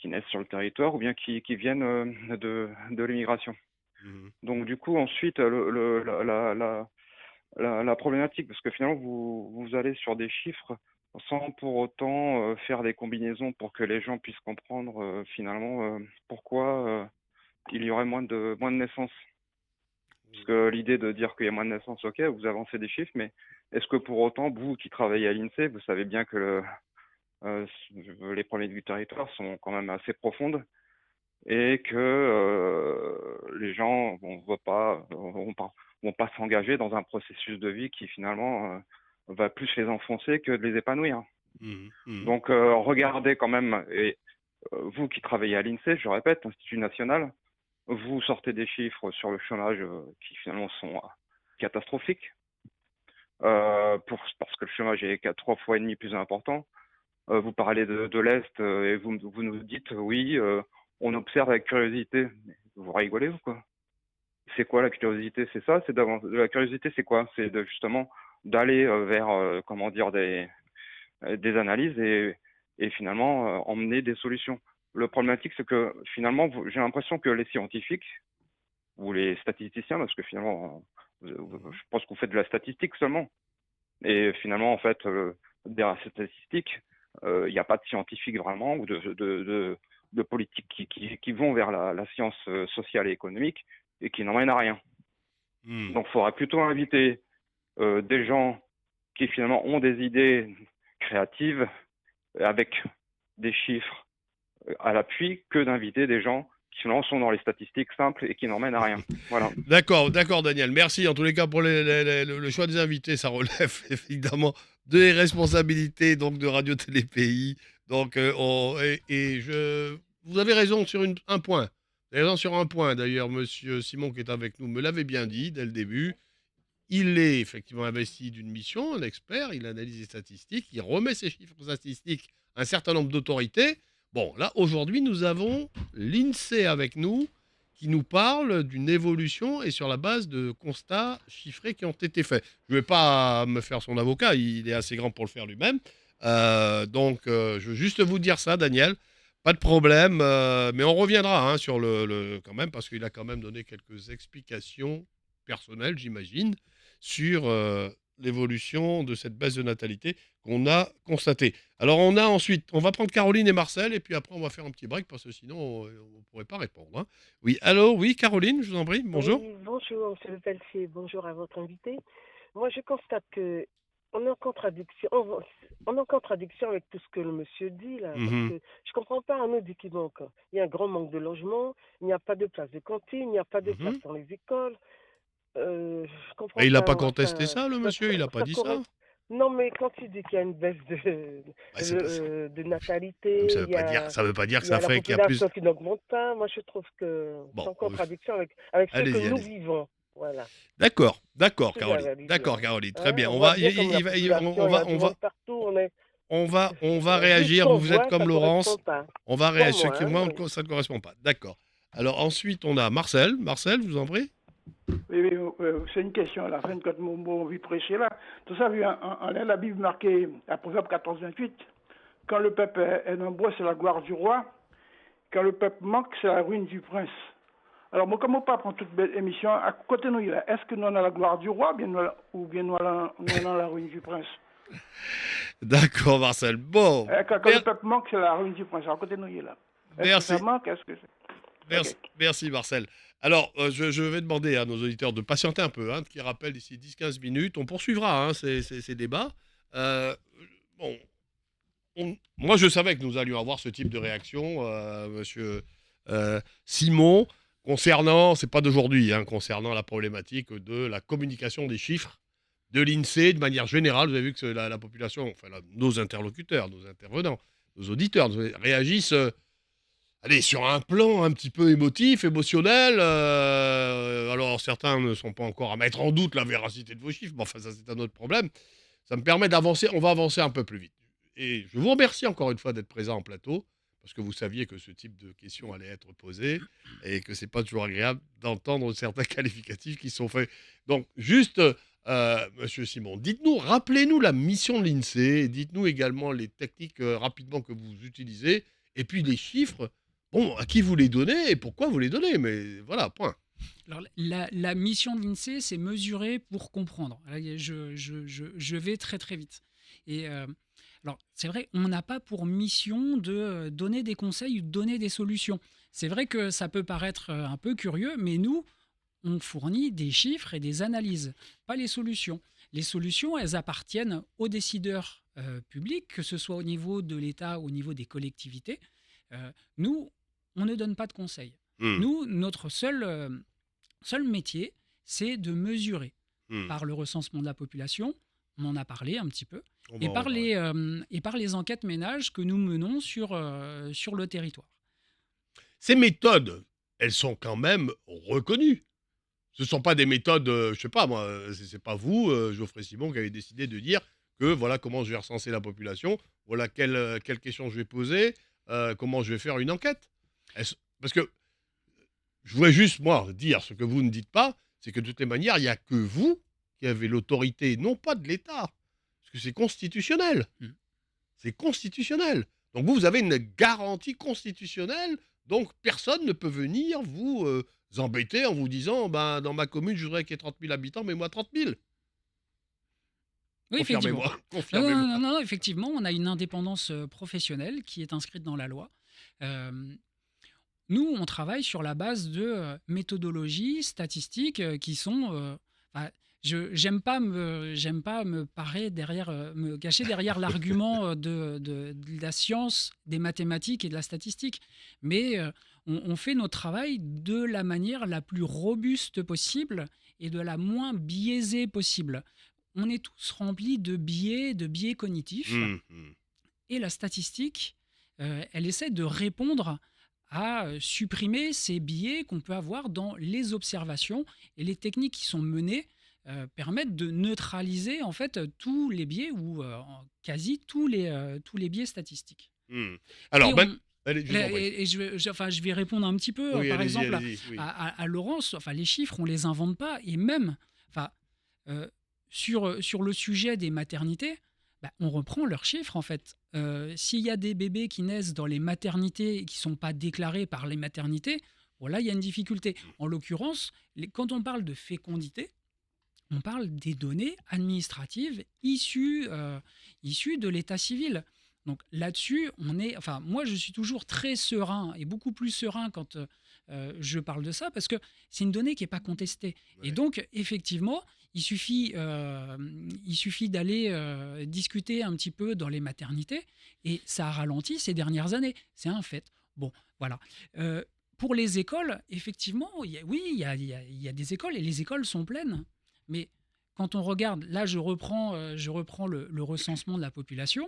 qui naissent sur le territoire ou bien qui viennent de l'immigration. Mhm. Donc du coup, ensuite, la problématique, parce que finalement, vous allez sur des chiffres sans pour autant faire des combinaisons pour que les gens puissent comprendre finalement pourquoi il y aurait moins de naissances. Parce que l'idée de dire qu'il y a moins de naissances, ok, vous avancez des chiffres, mais est-ce que pour autant, vous qui travaillez à l'INSEE, vous savez bien que euh, les problèmes du territoire sont quand même assez profondes et que les gens vont pas s'engager dans un processus de vie qui finalement va plus les enfoncer que de les épanouir. Mhm. Mhm. Donc regardez quand même, et vous qui travaillez à l'INSEE, je répète, Institut national, vous sortez des chiffres sur le chômage qui finalement sont catastrophiques, parce que le chômage est 3 fois et demi plus important. Vous parlez de l'Est et vous nous dites oui, on observe avec curiosité. Mais vous rigolez vous quoi? C'est quoi la curiosité? C'est ça? La curiosité, c'est quoi? C'est justement d'aller vers comment dire des analyses et finalement emmener des solutions. Le problématique, c'est que finalement, j'ai l'impression que les scientifiques ou les statisticiens, parce que finalement, je pense que vous faites de la statistique seulement. Et finalement, en fait, derrière ces statistiques, il n'y a pas de scientifiques vraiment ou de politiques qui vont vers la science sociale et économique et qui n'emmènent à rien. Mhm. Donc, il faudra plutôt inviter des gens qui finalement ont des idées créatives avec des chiffres à l'appui que d'inviter des gens qui finalement sont dans les statistiques simples et qui n'emmènent à rien. Voilà. D'accord, Daniel. Merci en tous les cas pour le choix des invités. Ça relève évidemment des responsabilités donc de Radio Télé Pays. Donc, vous avez raison sur un point. Vous avez raison sur un point. D'ailleurs, Monsieur Simon qui est avec nous me l'avait bien dit dès le début. Il est effectivement investi d'une mission, un expert. Il analyse les statistiques, il remet ses chiffres statistiques à un certain nombre d'autorités. Bon, là aujourd'hui, nous avons l'INSEE avec nous qui nous parle d'une évolution et sur la base de constats chiffrés qui ont été faits. Je ne vais pas me faire son avocat, il est assez grand pour le faire lui-même. Je veux juste vous dire ça, Daniel. Pas de problème, mais on reviendra hein, sur quand même, parce qu'il a quand même donné quelques explications personnelles, j'imagine, sur l'évolution de cette baisse de natalité qu'on a constatée. Alors on va prendre Caroline et Marcel, et puis après on va faire un petit break, parce que sinon on ne pourrait pas répondre. Hein. Oui, allô, oui, Caroline, je vous en prie, bonjour. Oui, bonjour, M. Pelletier. Bonjour à votre invité. Moi, je constate que on est en contradiction, on est en contradiction avec tout ce que le monsieur dit là, parce Mhm. que je comprends pas. On nous dit qu'il manque. Il y a un grand manque de logement, il n'y a pas de place de cantine, il n'y a pas de place Mhm. dans les écoles. Je comprends Mais il n'a pas, pas moi, contesté ça, le monsieur, il n'a pas ça dit ça. correspond. Non, mais quand il dit qu'il y a une baisse Bah, c'est pas ça. de Mais natalité, ça veut pas dire que il y ça a la ferait qu'il y a plus. population qui n'augmente pas, moi je trouve que c'est Bon, en contradiction avec ce que allez-y, nous allez-y. vivons. Voilà, D'accord, c'est ce que Caroline. j'avais à lui dire. D'accord, Caroline. Très Hein, bien. on voit bien comme la population est à du monde partout, On va vu ce réagir. qu'on Vous êtes voit, comme ça ne correspond Laurence. pas. On va Pour réagir. moi, hein, oui. Ça ne correspond pas. D'accord. Alors ensuite, on a Marcel. Marcel, je vous en prie. Oui, oui, c'est une question à la fin, quand mon vie prêcher là. Tout ça, vu en la Bible marquée à Proverbe 14-28, quand le peuple est nombreux, c'est la gloire du roi. Quand le peuple manque, c'est la ruine du prince. Alors, moi, comment pas prendre toute belle émission à côté de nous, là, est-ce que nous avons la gloire du roi ou bien nous avons la ruine du prince? D'accord, Marcel. Bon. Quand le peuple manque, c'est la ruine du prince. À côté de nous, là. Est-ce Merci. que ça manque? Est-ce que c'est... Merci, Okay. merci Marcel. Alors, je vais demander à nos auditeurs de patienter un peu, hein, qui rappellent d'ici 10-15 minutes. On poursuivra hein, ces débats. Bon, moi, je savais que nous allions avoir ce type de réaction, monsieur Simon, concernant, c'est pas d'aujourd'hui, hein, concernant la problématique de la communication des chiffres de l'INSEE de manière générale. Vous avez vu que la population, enfin nos interlocuteurs, nos intervenants, nos auditeurs réagissent allez, sur un plan un petit peu émotionnel. Alors, certains ne sont pas encore à mettre en doute la véracité de vos chiffres, mais enfin, ça, c'est un autre problème. Ça me permet d'avancer, on va avancer un peu plus vite. Et je vous remercie encore une fois d'être présent en plateau, parce que vous saviez que ce type de questions allait être posées, et que c'est pas toujours agréable d'entendre certains qualificatifs qui sont faits. Donc, juste, monsieur Simon, dites-nous, rappelez-nous la mission de l'INSEE, et dites-nous également les techniques rapidement que vous utilisez, Et puis les chiffres, bon, à qui vous les donnez et pourquoi vous les donnez, mais voilà, point. Alors, la mission de l'INSEE, c'est mesurer pour comprendre. Là, je vais très très vite. Et alors, c'est vrai, on n'a pas pour mission de donner des conseils ou de donner des solutions. C'est vrai que ça peut paraître un peu curieux, mais nous, on fournit des chiffres et des analyses, pas les solutions. Les solutions, elles appartiennent aux décideurs publics, que ce soit au niveau de l'État ou au niveau des collectivités. Nous, on ne donne pas de conseils. Hmm, Nous, notre seul métier, c'est de mesurer hmm. par le recensement de la population, on en a parlé un petit peu, On va et en par reparler. les enquêtes ménages que nous menons sur le territoire. Ces méthodes, elles sont quand même reconnues. Ce ne sont pas des méthodes, je sais pas moi, c'est pas vous, Geoffrey Simon, qui avez décidé de dire que voilà comment je vais recenser la population, voilà quelles questions je vais poser, comment je vais faire une enquête. Parce que je voudrais juste, moi, dire ce que vous ne dites pas, c'est que de toutes les manières, il n'y a que vous qui avez l'autorité, non pas de l'État, parce que c'est constitutionnel. Mm. C'est constitutionnel. Donc vous avez une garantie constitutionnelle, donc personne ne peut venir vous embêter en vous disant, ben, dans ma commune, je voudrais qu'il y ait 30 000 habitants, mais moi 30 000. Oui, effectivement. Confirmez-moi, Non, non, non, confirmez-moi. non, effectivement, on a une indépendance professionnelle qui est inscrite dans la loi. Euh, Nous, on travaille sur la base de méthodologies statistiques qui sont. Enfin, j'aime pas me parer derrière, me cacher derrière l'argument de la science, des mathématiques et de la statistique. Mais on fait notre travail de la manière la plus robuste possible et de la moins biaisée possible. On est tous remplis de biais cognitifs. Mhm. Et la statistique, elle essaie de répondre à supprimer ces biais qu'on peut avoir dans les observations, et les techniques qui sont menées permettent de neutraliser en fait tous les biais ou quasi tous les biais statistiques. Mhm. Et Alors, on, allez, je vous en prie. et enfin, je vais répondre un petit peu, Oui, par allez-y, exemple, allez-y. Oui. à Laurence. Enfin, les chiffres, on les invente pas, et même, enfin, euh, sur le sujet des maternités, bah, on reprend leurs chiffres en fait. S'il y a des bébés qui naissent dans les maternités et qui ne sont pas déclarés par les maternités, voilà, il y a une difficulté. En l'occurrence, quand on parle de fécondité, on parle des données administratives issues de l'état civil. Donc là-dessus, enfin, moi, je suis toujours très serein et beaucoup plus serein quand je parle de ça parce que c'est une donnée qui n'est pas contestée. Ouais. Et donc, effectivement, il suffit d'aller discuter un petit peu dans les maternités et ça a ralenti ces dernières années. C'est un fait. Bon, voilà. Pour les écoles, effectivement, oui, il y a des écoles et les écoles sont pleines. Mais quand on regarde, là je reprends le recensement de la population,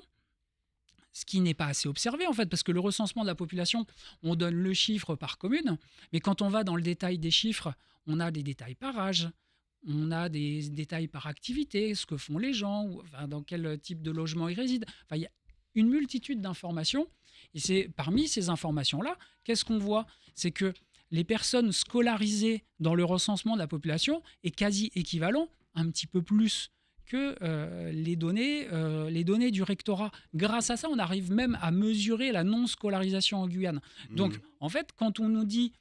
ce qui n'est pas assez observé en fait, parce que le recensement de la population, on donne le chiffre par commune, mais quand on va dans le détail des chiffres, on a des détails par âge, on a des détails par activité, ce que font les gens, enfin, dans quel type de logement ils résident. Enfin, il y a une multitude d'informations, et c'est parmi ces informations-là, qu'est-ce qu'on voit? C'est que les personnes scolarisées dans le recensement de la population est quasi équivalent, un petit peu plus que les données du rectorat. Grâce à ça, on arrive même à mesurer la non-scolarisation en Guyane. Donc, en fait, quand on nous dit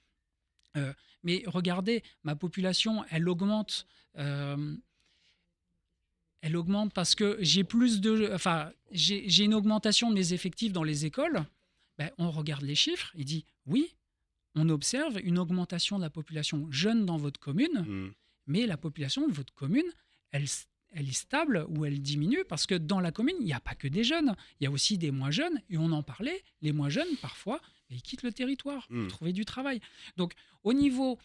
mais regardez, ma population, euh, elle augmente parce que j'ai une augmentation de mes effectifs dans les écoles. Ben, on regarde les chiffres et dit oui, on observe une augmentation de la population jeune dans votre commune, Mhm. mais la population de votre commune, elle est stable ou elle diminue parce que dans la commune, il n'y a pas que des jeunes, il y a aussi des moins jeunes, et on en parlait, les moins jeunes, parfois, ils quittent le territoire pour Mhm. trouver du travail. Donc, au niveau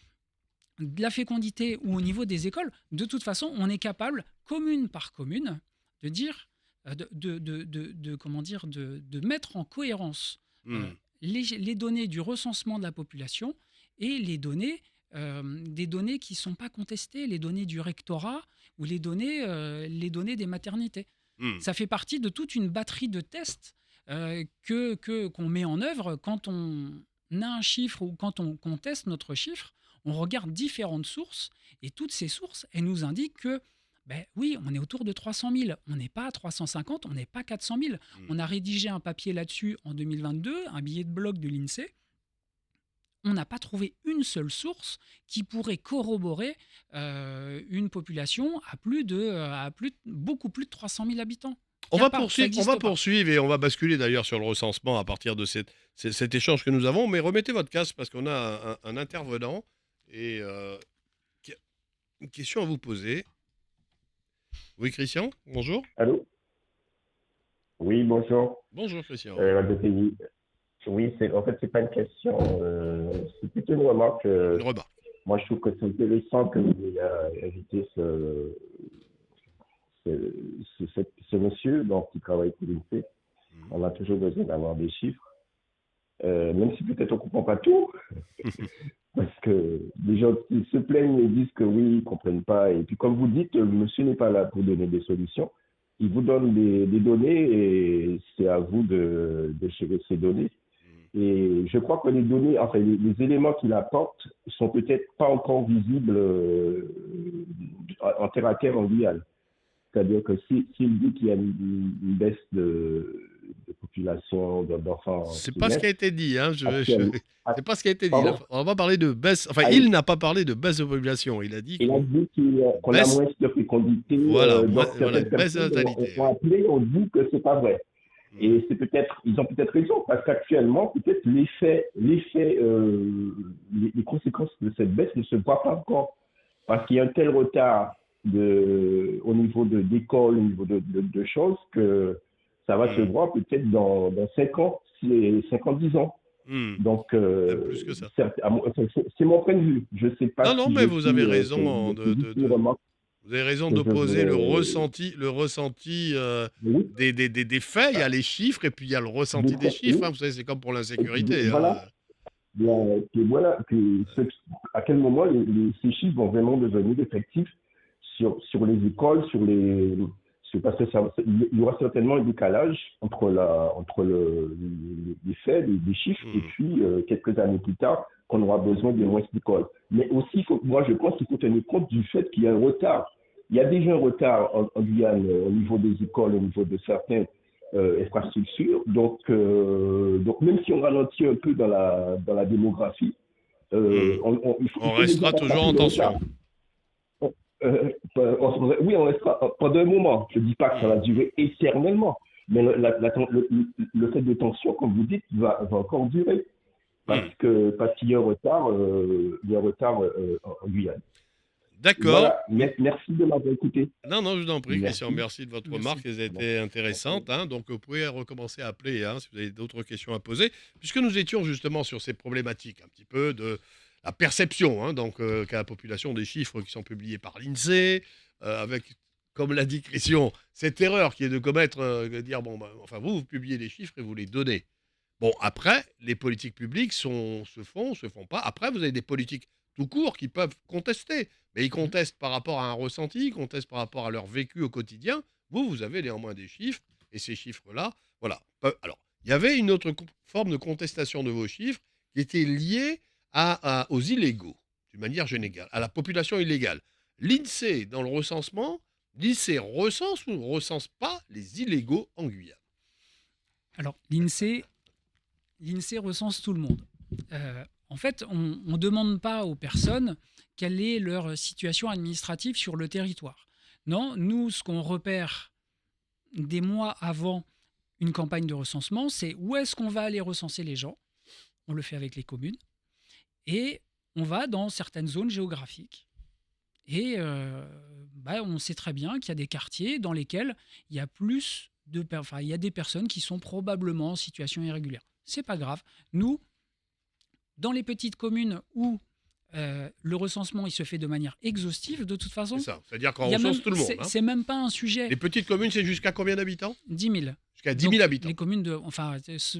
de la fécondité ou au niveau des écoles, de toute façon, on est capable, commune par commune, de dire, comment dire, de mettre en cohérence Mhm. les données du recensement de la population et des données qui ne sont pas contestées, les données du rectorat ou les données des maternités. Mhm. Ça fait partie de toute une batterie de tests qu'on met en œuvre quand on a un chiffre ou quand on conteste notre chiffre. On regarde différentes sources et toutes ces sources, elles nous indiquent que Ben oui, on est autour de 300 000. On n'est pas à 350, on n'est pas 400 000. On a rédigé un papier là-dessus en 2022, un billet de blog de l'INSEE. On n'a pas trouvé une seule source qui pourrait corroborer une population beaucoup plus de 300 000 habitants. On Y a va pas, ça poursuivre, on n'existe va pas. poursuivre et on va basculer d'ailleurs sur le recensement à partir de cet échange que nous avons. Mais remettez votre casque parce qu'on a un intervenant et qui a une question à vous poser. Oui, Christian, bonjour. Allô? Oui, bonjour. Bonjour, Christian. Radio Pays. Oui, en fait, c'est pas une question, c'est plutôt une remarque. Une remarque. Moi, je trouve que c'est intéressant que vous ayez invité ce monsieur donc, qui travaille pour l'INSEE. On a toujours besoin d'avoir des chiffres, même si peut-être on ne comprend pas tout, parce que les gens qui se plaignent et disent que oui, ils ne comprennent pas. Et puis, comme vous dites, le monsieur n'est pas là pour donner des solutions. Il vous donne des données et c'est à vous de gérer ces données. Et je crois que les données, enfin les éléments qu'il apporte sont peut-être pas encore visibles en terre à terre en Guyane. C'est-à-dire que s'il dit qu'il y a une baisse de population, d'enfants C'est qui pas ce qui a naissent, été dit, hein. actuellement- C'est pas ce qui a été dit. Pardon? On va parler de baisse. Enfin, Ah, il n'a pas parlé de baisse de population. Il a dit Il a dit qu'on a baisse. moins de fécondité. Voilà, Donc voilà, certaines baisse de personnes natalité. ont appelé, ont dit que c'est pas vrai. Et c'est ils ont peut-être raison, parce qu'actuellement, peut-être les conséquences de cette baisse ne se voient pas encore. Parce qu'il y a un tel retard au niveau d'école, au niveau de choses, que ça va se voir peut-être dans 5 ans, 10 ans. Donc, Même plus que ça. c'est mon point de vue. Je ne sais pas Non, si mais je vous suis, avez raison c'est juste une remarque vous avez raison que je d'opposer le voudrais- ressenti Oui. des faits. Il y a les chiffres et puis il y a le ressenti des chiffres, hein. Vous savez, c'est comme pour l'insécurité, hein. Voilà. À quel moment ces chiffres vont vraiment devenir effectifs sur les écoles, parce que il y aura certainement un décalage entre les faits, les chiffres, et puis quelques années plus tard, qu'on aura besoin de moins d'écoles. Mais aussi, moi je pense qu'il faut tenir compte du fait qu'il y a un retard. Il y a déjà un retard en Guyane au niveau des écoles, au niveau de certaines infrastructures. Donc même si on ralentit un peu dans la démographie, il On faut restera déjà toujours en rattraper le tension. retard. Oui, on restera pendant un moment. Je ne dis pas que ça va durer éternellement, mais le fait de tension, comme vous dites, va encore durer. Parce qu'il y a un retard, en Guyane. D'accord. Voilà. Merci de m'avoir écouté. Non, je vous en prie, Merci. Christian. Merci de votre remarque. Elles étaient intéressantes, hein. Donc, vous pouvez recommencer à appeler, hein, si vous avez d'autres questions à poser. Puisque nous étions justement sur ces problématiques, un petit peu de la perception, hein, donc, qu'a la population des chiffres qui sont publiés par l'INSEE, avec, comme l'a dit Christian, cette erreur qui est de commettre, de dire, enfin, vous publiez les chiffres et vous les donnez. Bon, après, les politiques publiques se font pas. Après, vous avez des politiques tout court qui peuvent contester. Mais ils contestent par rapport à un ressenti, ils contestent par rapport à leur vécu au quotidien. Vous avez néanmoins des chiffres, et ces chiffres-là, voilà. Alors, il y avait une autre forme de contestation de vos chiffres qui était liée aux illégaux, d'une manière générale, à la population illégale. L'INSEE, dans le recensement, l'INSEE recense ou ne recense pas les illégaux en Guyane? Alors, l'INSEE recense tout le monde. En fait, on ne demande pas aux personnes quelle est leur situation administrative sur le territoire. Non, nous, ce qu'on repère des mois avant une campagne de recensement, c'est où est-ce qu'on va aller recenser les gens. On le fait avec les communes. Et on va dans certaines zones géographiques. Et on sait très bien qu'il y a des quartiers dans lesquels il y a il y a des personnes qui sont probablement en situation irrégulière. C'est pas grave. Nous, dans les petites communes où le recensement il se fait de manière exhaustive, de toute façon, C'est ça. C'est-à-dire qu'on recense tout le monde, hein. c'est même pas un sujet. Les petites communes, c'est jusqu'à combien d'habitants? 10 000. Jusqu'à 10 000 Donc, habitants. Les communes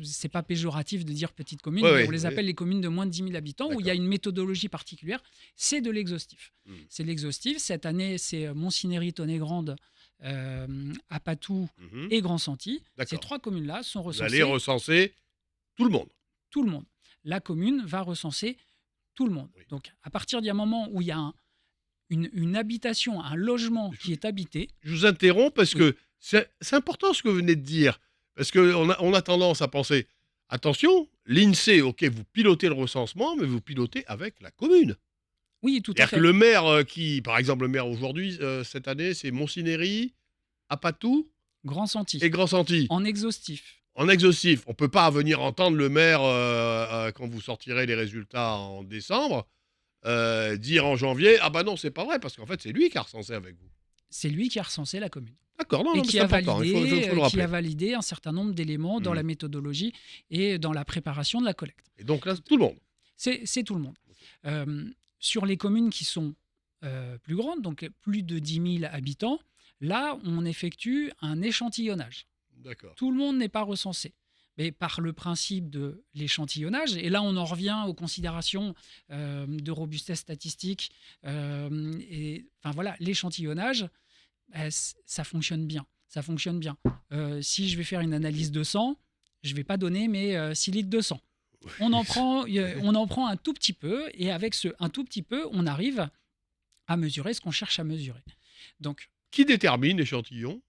c'est pas péjoratif de dire petites communes, Ouais, on les appelle les communes de moins de 10 000 habitants, où il y a une méthodologie particulière, c'est de l'exhaustif. C'est de l'exhaustif. Cette année, c'est Montcinéry, Tonnet-Grande, Apatou et Grand-Santi. Ces 3 communes-là sont recensées. Vous allez recenser tout le monde. Tout le monde. La commune va recenser tout le monde. Donc, à partir d'un moment où il y a une habitation, un logement qui est habité. Je vous interromps parce Oui. que c'est important ce que vous venez de dire. Parce qu'on a tendance à penser, attention, l'INSEE, ok, vous pilotez le recensement, mais vous pilotez avec la commune. Oui, tout à C'est-à-dire fait. que le maire par exemple, le maire aujourd'hui, cette année, c'est Moncineri, Apatou Grand senti. et Grand-Santi. En exhaustif. En exhaustif, on ne peut pas venir entendre le maire, quand vous sortirez les résultats en décembre, dire en janvier, ah bah non, c'est pas vrai, parce qu'en fait, c'est lui qui a recensé avec vous. C'est lui qui a recensé la commune. D'accord, non, Et non, mais qui c'est a, important, il faut le qui rappeler. a validé un certain nombre d'éléments dans Mhm. la méthodologie et dans la préparation de la collecte. Et donc là, tout le monde. C'est tout le monde. Sur les communes qui sont plus grandes, donc plus de 10 000 habitants, là, on effectue un échantillonnage. D'accord. Tout le monde n'est pas recensé. Mais par le principe de l'échantillonnage, et là on en revient aux considérations de robustesse statistique, enfin voilà, l'échantillonnage, ça fonctionne bien. Ça fonctionne bien. Si je vais faire une analyse de sang, je ne vais pas donner mes 6 litres de sang. On en prend un tout petit peu, et avec ce un tout petit peu, on arrive à mesurer ce qu'on cherche à mesurer. Donc, Qui détermine l'échantillon?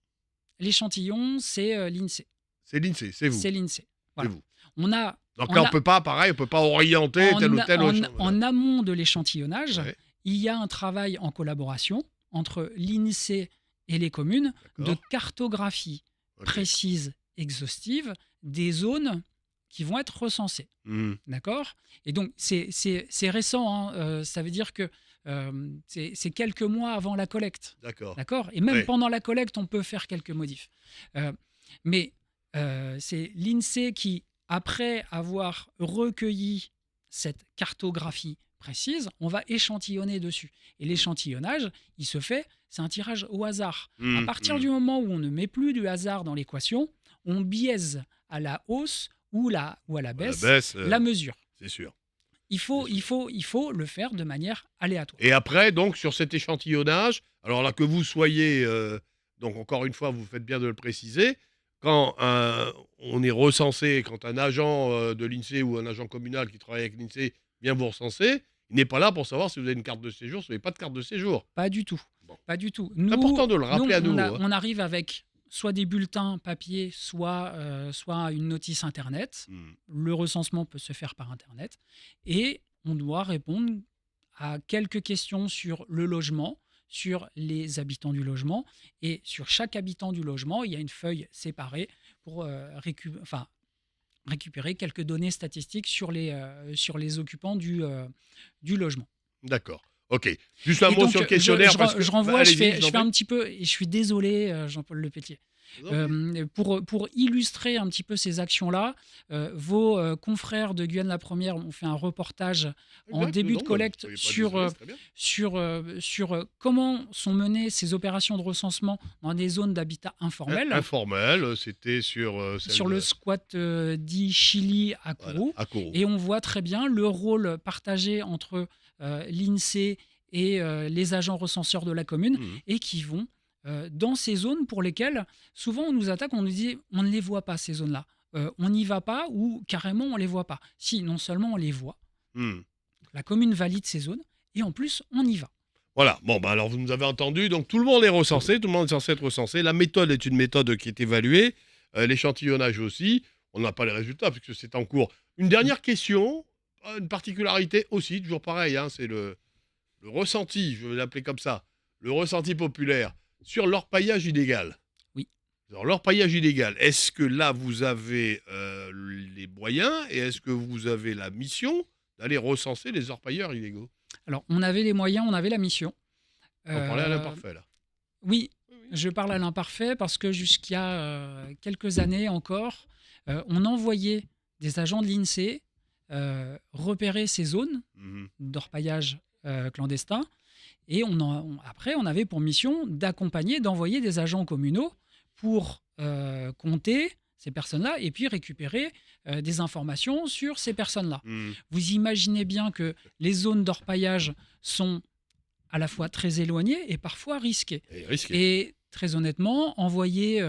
l'échantillon, c'est l'INSEE. C'est l'INSEE, c'est vous. C'est l'INSEE. Voilà. C'est vous. On a, Donc on là, on a- peut pas, pareil, on peut pas orienter tel ou tel. en amont de l'échantillonnage, Ouais, il y a un travail en collaboration entre l'INSEE et les communes de d'accord. cartographie Ok. précise, exhaustive, des zones qui vont être recensées. Mhm. D'accord? Et donc, c'est récent, hein, ça veut dire que c'est quelques mois avant la collecte. D'accord. D'accord? Et même Ouais. pendant la collecte, on peut faire quelques modifs. Mais c'est l'INSEE qui, après avoir recueilli cette cartographie précise, on va échantillonner dessus. Et l'échantillonnage, il se fait, c'est un tirage au hasard. À Mhm, partir mhm. du moment où on ne met plus du hasard dans l'équation, on biaise à la hausse ou à la baisse baisse, la mesure. c'est sûr. Il faut le faire de manière aléatoire. Et après, donc, sur cet échantillonnage, alors là, que vous soyez, donc encore une fois, vous faites bien de le préciser, quand on est recensé, quand un agent de l'INSEE ou un agent communal qui travaille avec l'INSEE vient vous recenser, il n'est pas là pour savoir si vous avez une carte de séjour, si vous n'avez pas de carte de séjour. Pas du tout. Bon. Pas du tout. C'est important de le rappeler à on, nouveau, hein. on arrive avec soit des bulletins papier, soit une notice Internet. Mhm. Le recensement peut se faire par Internet. Et on doit répondre à quelques questions sur le logement, sur les habitants du logement. Et sur chaque habitant du logement, il y a une feuille séparée pour récupérer quelques données statistiques sur les occupants du logement. D'accord. Ok. Juste un Et mot donc, sur le questionnaire. parce que... je renvoie, Bah, je allez-y, fais vous en un prie. petit peu, et je suis désolé, Jean-Paul Lepétier. Vous en prie. Pour illustrer un petit peu ces actions-là, vos confrères de Guyane la Première ont fait un reportage en Exact, début non, de mais collecte soyez pas désolé, c'est très bien. sur comment sont menées ces opérations de recensement dans des zones d'habitat informel, Informel, c'était sur celle sur de- le squat dit Chili à voilà, Kourou. à Kourou. Et on voit très bien le rôle partagé entre l'INSEE et les agents recenseurs de la commune, Mhm. et qui vont dans ces zones pour lesquelles souvent on nous attaque, on nous dit on ne les voit pas ces zones-là. On n'y va pas, ou carrément on ne les voit pas. Si, non seulement on les voit, Mhm. la commune valide ces zones, et en plus on y va. Voilà, bon, bah alors vous nous avez entendu, donc tout le monde est recensé, tout le monde est censé être recensé. La méthode est une méthode qui est évaluée, l'échantillonnage aussi. On n'a pas les résultats puisque c'est en cours. Une dernière question, une particularité aussi, toujours pareil, hein, c'est le ressenti, je vais l'appeler comme ça, le ressenti populaire sur l'orpaillage illégal. Oui. Alors l'orpaillage illégal, est-ce que là vous avez les moyens et est-ce que vous avez la mission d'aller recenser les orpailleurs illégaux? Alors on avait les moyens, on avait la mission. On parlait à Euh, l'imparfait là. Oui, je parle à l'imparfait parce que jusqu'à quelques années encore, on envoyait des agents de l'INSEE repérer ces zones Mhm. d'orpaillage clandestin, et après on avait pour mission d'accompagner, d'envoyer des agents communaux pour compter ces personnes-là et puis récupérer des informations sur ces personnes-là. Mhm. Vous imaginez bien que les zones d'orpaillage sont à la fois très éloignées et parfois risquées. Et risqué. Et très honnêtement, envoyer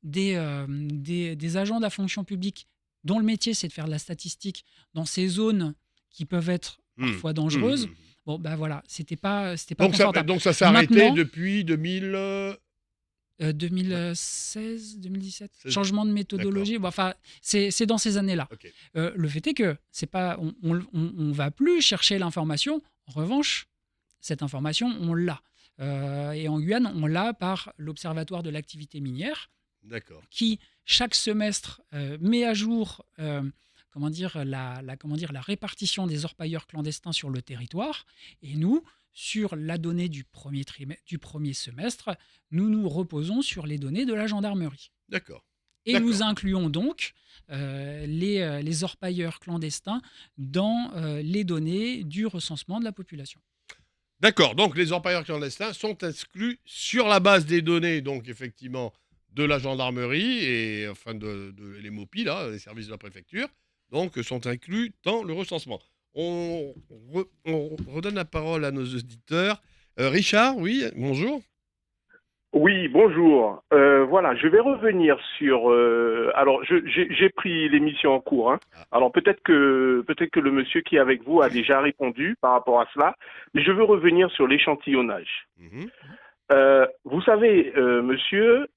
des agents de la fonction publique dont le métier c'est de faire de la statistique dans ces zones qui peuvent être parfois dangereuses, Bon, bah voilà, c'était pas Donc ça, confortable. donc ça s'est arrêté Maintenant, depuis 2000. 2016, 2017, C'est- changement de méthodologie. Bon, enfin, c'est dans ces années-là. Ok. Le fait est que c'est pas, on va plus chercher l'information. En revanche, cette information, on l'a. Et en Guyane, on l'a par l'Observatoire de l'activité minière, D'accord. qui chaque semestre met à jour la répartition des orpailleurs clandestins sur le territoire. Et nous, sur la donnée du premier semestre, nous nous reposons sur les données de la gendarmerie. D'accord. Et D'accord. nous incluons donc les orpailleurs clandestins dans les données du recensement de la population. D'accord. Donc les orpailleurs clandestins sont exclus sur la base des données, donc effectivement, de la gendarmerie et enfin de les MOPI, là, les services de la préfecture, donc sont inclus dans le recensement. On redonne la parole à nos auditeurs. Richard, oui, bonjour. Oui, bonjour. Voilà, je vais revenir sur. Alors, j'ai pris l'émission en cours. Hein. Alors peut-être que le monsieur qui est avec vous a déjà répondu par rapport à cela, mais je veux revenir sur l'échantillonnage. Mhm. Vous savez, monsieur,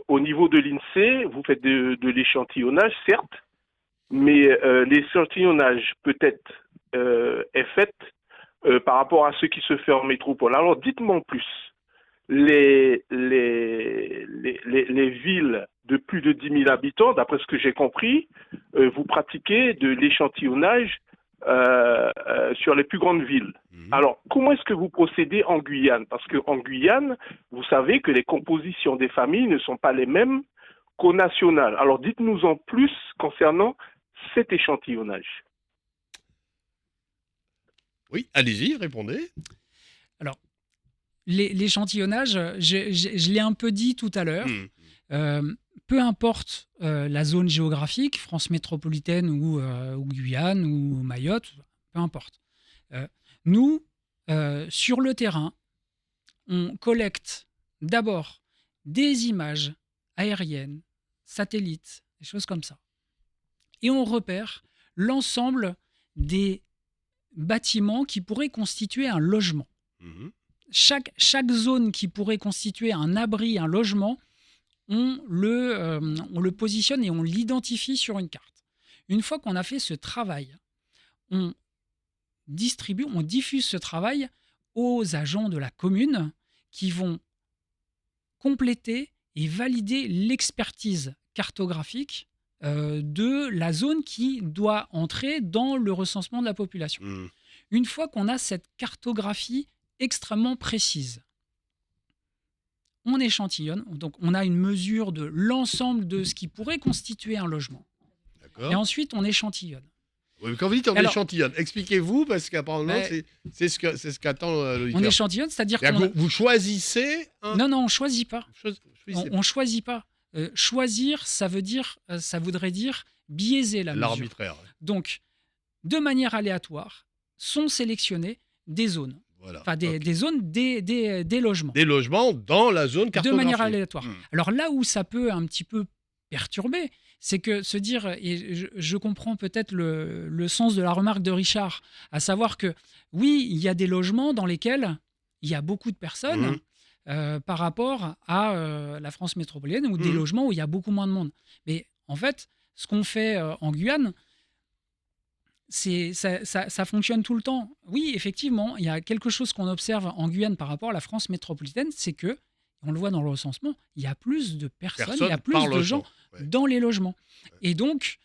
au niveau de l'INSEE, vous faites de l'échantillonnage, certes, mais l'échantillonnage peut-être est fait par rapport à ce qui se fait en métropole. Alors, dites-moi en plus. Les villes de plus de 10 000 habitants, d'après ce que j'ai compris, vous pratiquez de l'échantillonnage sur les plus grandes villes. Alors, comment est-ce que vous procédez en Guyane? Parce qu'en Guyane, vous savez que les compositions des familles ne sont pas les mêmes qu'au national. Alors, dites-nous en plus concernant cet échantillonnage. Oui, allez-y, répondez. Alors, l'échantillonnage, je l'ai un peu dit tout à l'heure. Peu importe la zone géographique, France métropolitaine ou Guyane ou Mayotte, peu importe. Nous, sur le terrain, on collecte d'abord des images aériennes, satellites, des choses comme ça. Et on repère l'ensemble des bâtiments qui pourraient constituer un logement. Chaque zone qui pourrait constituer un abri, un logement, on le positionne et on l'identifie sur une carte. Une fois qu'on a fait ce travail, on diffuse ce travail aux agents de la commune qui vont compléter et valider l'expertise cartographique de la zone qui doit entrer dans le recensement de la population. Une fois qu'on a cette cartographie extrêmement précise, on échantillonne, donc on a une mesure de l'ensemble de ce qui pourrait constituer un logement. D'accord. Et ensuite, on échantillonne. Oui, quand vous dites on échantillonne, expliquez-vous, parce qu'apparemment, c'est ce qu'attend l'auditeur. On échantillonne, c'est-à-dire vous choisissez un... Non, on ne choisit pas. On choisit pas. Choisir, ça voudrait dire biaiser la mesure. L'arbitraire. Donc, de manière aléatoire, sont sélectionnées des zones. Voilà. Enfin, des zones, des logements. Des logements dans la zone cartographiée. De manière aléatoire. Alors là où ça peut un petit peu perturber, c'est que se dire, et je comprends peut-être le sens de la remarque de Richard, à savoir que oui, il y a des logements dans lesquels il y a beaucoup de personnes par rapport à la France métropolitaine, ou des logements où il y a beaucoup moins de monde. Mais en fait, ce qu'on fait en Guyane, ça fonctionne tout le temps. Oui, effectivement, il y a quelque chose qu'on observe en Guyane par rapport à la France métropolitaine, c'est que, on le voit dans le recensement, il y a plus de personnes, il y a plus de gens dans les logements. Et donc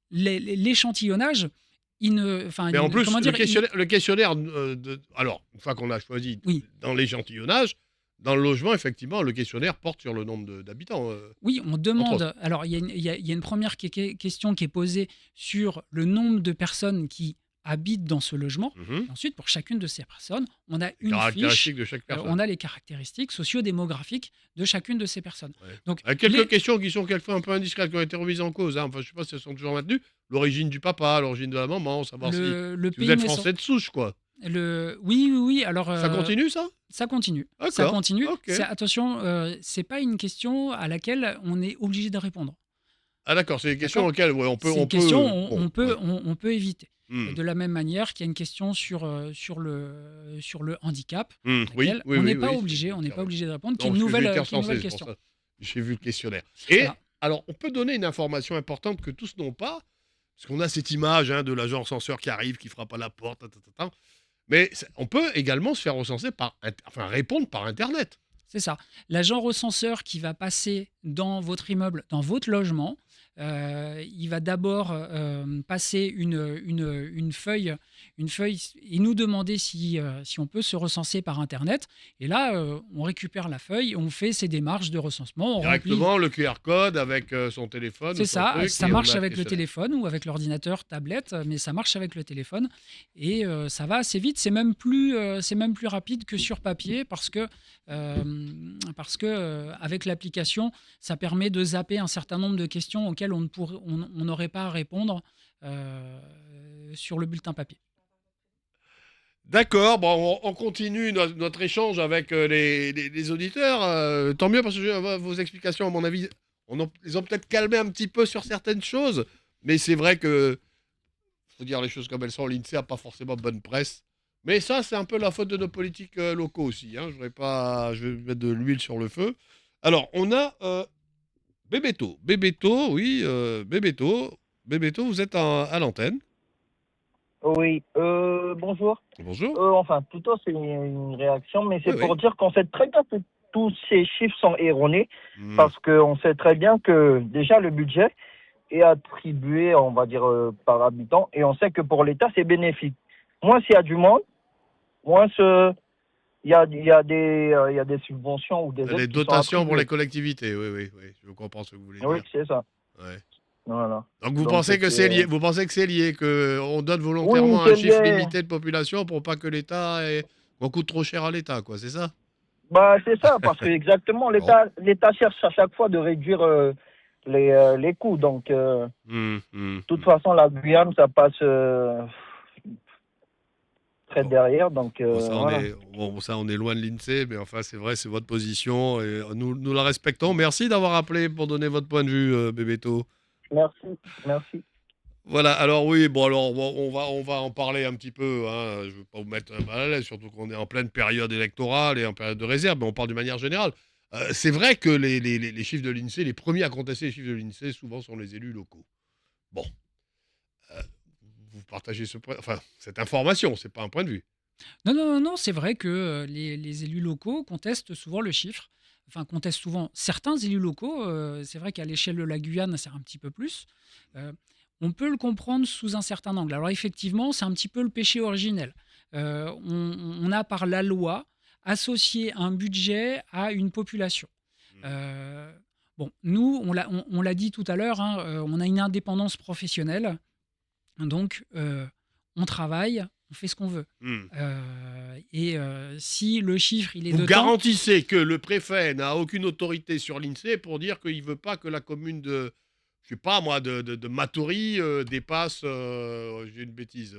l'échantillonnage, mais en plus, le questionnaire, alors, une fois qu'on a choisi dans l'échantillonnage, dans le logement, effectivement, le questionnaire porte sur le nombre d'habitants. Oui, on demande. Alors, il y a une première question qui est posée sur le nombre de personnes qui habitent dans ce logement. Et ensuite, pour chacune de ces personnes, on a une fiche. De chaque personne. On a les caractéristiques socio-démographiques de chacune de ces personnes. Donc, quelques questions qui sont quelquefois un peu indiscrètes, qui ont été remises en cause. Enfin, je ne sais pas si elles sont toujours maintenues. L'origine du papa, l'origine de la maman, savoir si vous êtes français de souche, quoi. Oui. Alors, ça continue, ça? Ça continue. D'accord. Ça continue. Okay. Attention, c'est pas une question à laquelle on est obligé de répondre. Ah d'accord, c'est une question auxquelles on peut peut éviter. de la même manière qu'il y a une question sur le handicap, Oui, laquelle oui, on oui, n'est pas oui, obligé, c'est clair, oui. de répondre, qui est Non, une parce que j'ai été nouvelle, recensé, c'est pour question. ça. J'ai vu le questionnaire. Et Voilà. alors, on peut donner une information importante que tous n'ont pas, parce qu'on a cette image de l'agent recenseur qui arrive, qui frappe à la porte, mais on peut également se faire recenser répondre par Internet. C'est ça. L'agent recenseur qui va passer dans votre immeuble, dans votre logement, il va d'abord passer une feuille et nous demander si on peut se recenser par Internet. Et là, on récupère la feuille, on fait ses démarches de recensement. On remplit. Directement, le QR code avec son téléphone. C'est ou son ça, truc, ça et on marche a avec le questionnaire. téléphone ou avec l'ordinateur, tablette, mais ça marche avec le téléphone et ça va assez vite. C'est même plus rapide que sur papier parce que avec l'application, ça permet de zapper un certain nombre de questions auxquelles on n'aurait pas à répondre sur le bulletin papier. D'accord, bon, on continue notre échange avec les auditeurs. Tant mieux parce que vos explications, à mon avis, les ont peut-être calmés un petit peu sur certaines choses. Mais c'est vrai que, faut dire les choses comme elles sont, l'INSEE n'a pas forcément bonne presse. Mais ça, c'est un peu la faute de nos politiques locaux aussi. Je vais mettre de l'huile sur le feu. Alors, on a Bébéto. Bébéto, oui, Bébéto. Bébéto, vous êtes à l'antenne. Oui, bonjour. Bonjour. Enfin, plutôt c'est une réaction, mais c'est Oui, pour oui. dire qu'on sait très bien que tous ces chiffres sont erronés, Hmm. parce qu'on sait très bien que déjà le budget est attribué, on va dire, par habitant, et on sait que pour l'État, c'est bénéfique. Moins s'il y a du monde, moins il y a des subventions ou des aides Les qui sont dotations pour attribuées. les collectivités, oui, je comprends ce que vous voulez Oui, dire. c'est ça. Ouais. Voilà. Donc vous Donc, pensez que c'est lié, vous pensez que c'est lié, qu'on donne volontairement Oui, un c'est chiffre lié. limité de population pour pas que qu'on coûte trop cher à l'État, quoi, c'est ça? Bah, c'est ça, parce que exactement, l'État cherche à chaque fois de réduire les coûts. Donc, de toute façon, la Guyane, ça passe très derrière. Donc, voilà. Ça, on est loin de l'INSEE, mais enfin, c'est vrai, c'est votre position et nous la respectons. Merci d'avoir appelé pour donner votre point de vue, Bébéto. Merci. Voilà, alors oui, on va en parler un petit peu. Je ne veux pas vous mettre mal à l'aise, surtout qu'on est en pleine période électorale et en période de réserve, mais on parle d'une manière générale. C'est vrai que les chiffres de l'INSEE, les premiers à contester les chiffres de l'INSEE, souvent sont les élus locaux. Bon, vous partagez cette information, c'est pas un point de vue. Non, c'est vrai que les élus locaux contestent souvent le chiffre. Enfin, contestent souvent certains élus locaux. C'est vrai qu'à l'échelle de la Guyane, c'est un petit peu plus. On peut le comprendre sous un certain angle. Alors effectivement, c'est un petit peu le péché originel. On a par la loi associé un budget à une population. Bon, nous, on l'a dit tout à l'heure, on a une indépendance professionnelle. Donc, on travaille, on fait ce qu'on veut. Si le chiffre, il est Vous de garantissez que le préfet n'a aucune autorité sur l'INSEE pour dire qu'il ne veut pas que la commune de, je sais pas moi, de Matoury dépasse, j'ai une bêtise,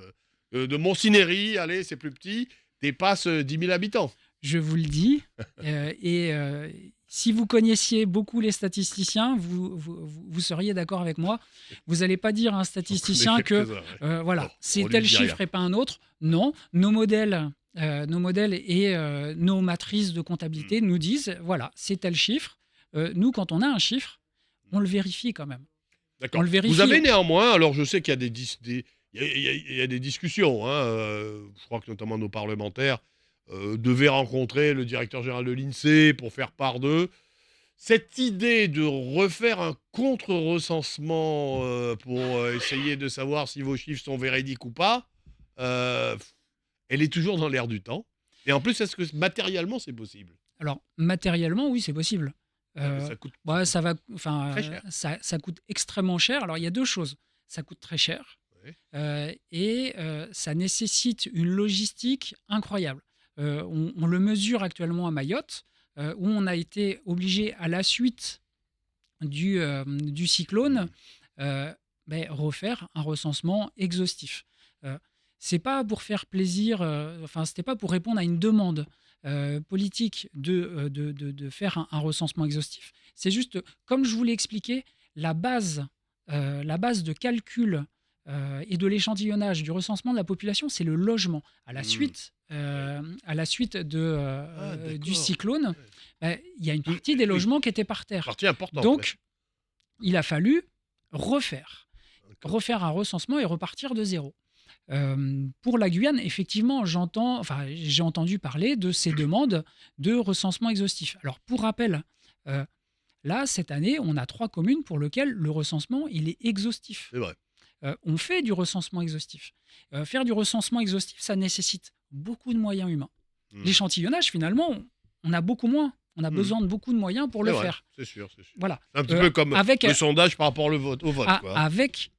de Montsinéry, allez, c'est plus petit, dépasse 10 000 habitants. Je vous le dis. Si vous connaissiez beaucoup les statisticiens, vous seriez d'accord avec moi. Vous n'allez pas dire à un statisticien que voilà, c'est tel chiffre et pas un autre. Non, nos modèles et nos matrices de comptabilité nous disent, voilà, c'est tel chiffre. Nous, quand on a un chiffre, on le vérifie quand même. D'accord. On le vérifie. Vous avez néanmoins, alors je sais qu'il y a des discussions, je crois que notamment nos parlementaires devaient rencontrer le directeur général de l'INSEE pour faire part d'eux. Cette idée de refaire un contre-recensement pour essayer de savoir si vos chiffres sont véridiques ou pas, elle est toujours dans l'air du temps. Et en plus, est-ce que matériellement, c'est possible? Alors, matériellement, oui, c'est possible. Ça coûte très cher. Ça coûte extrêmement cher. Alors, il y a deux choses. Ça coûte très cher et ça nécessite une logistique incroyable. On le mesure actuellement à Mayotte, où on a été obligé, à la suite du cyclone, refaire un recensement exhaustif. C'est pas pour faire plaisir, c'était pas pour répondre à une demande politique de faire un recensement exhaustif. C'est juste, comme je vous l'ai expliqué, la base de calcul et de l'échantillonnage du recensement de la population, c'est le logement. À la Mmh. suite, du d'accord. cyclone, Ouais. il y a une Mmh, partie des oui. logements qui étaient par terre. Partie importante. Donc, il a fallu refaire D'accord. un recensement et repartir de zéro. Pour la Guyane, effectivement, j'ai entendu parler de ces demandes de recensement exhaustif. Alors, pour rappel, euh, là, cette année, on a 3 communes pour lesquelles le recensement, il est exhaustif. C'est vrai. On fait du recensement exhaustif. Faire du recensement exhaustif, ça nécessite beaucoup de moyens humains. Mmh. L'échantillonnage, finalement, on a beaucoup moins. On a Mmh. besoin de beaucoup de moyens pour C'est le vrai, faire. c'est sûr, c'est sûr. Voilà. C'est un petit peu comme avec, le sondage par rapport au vote, a- quoi. avec,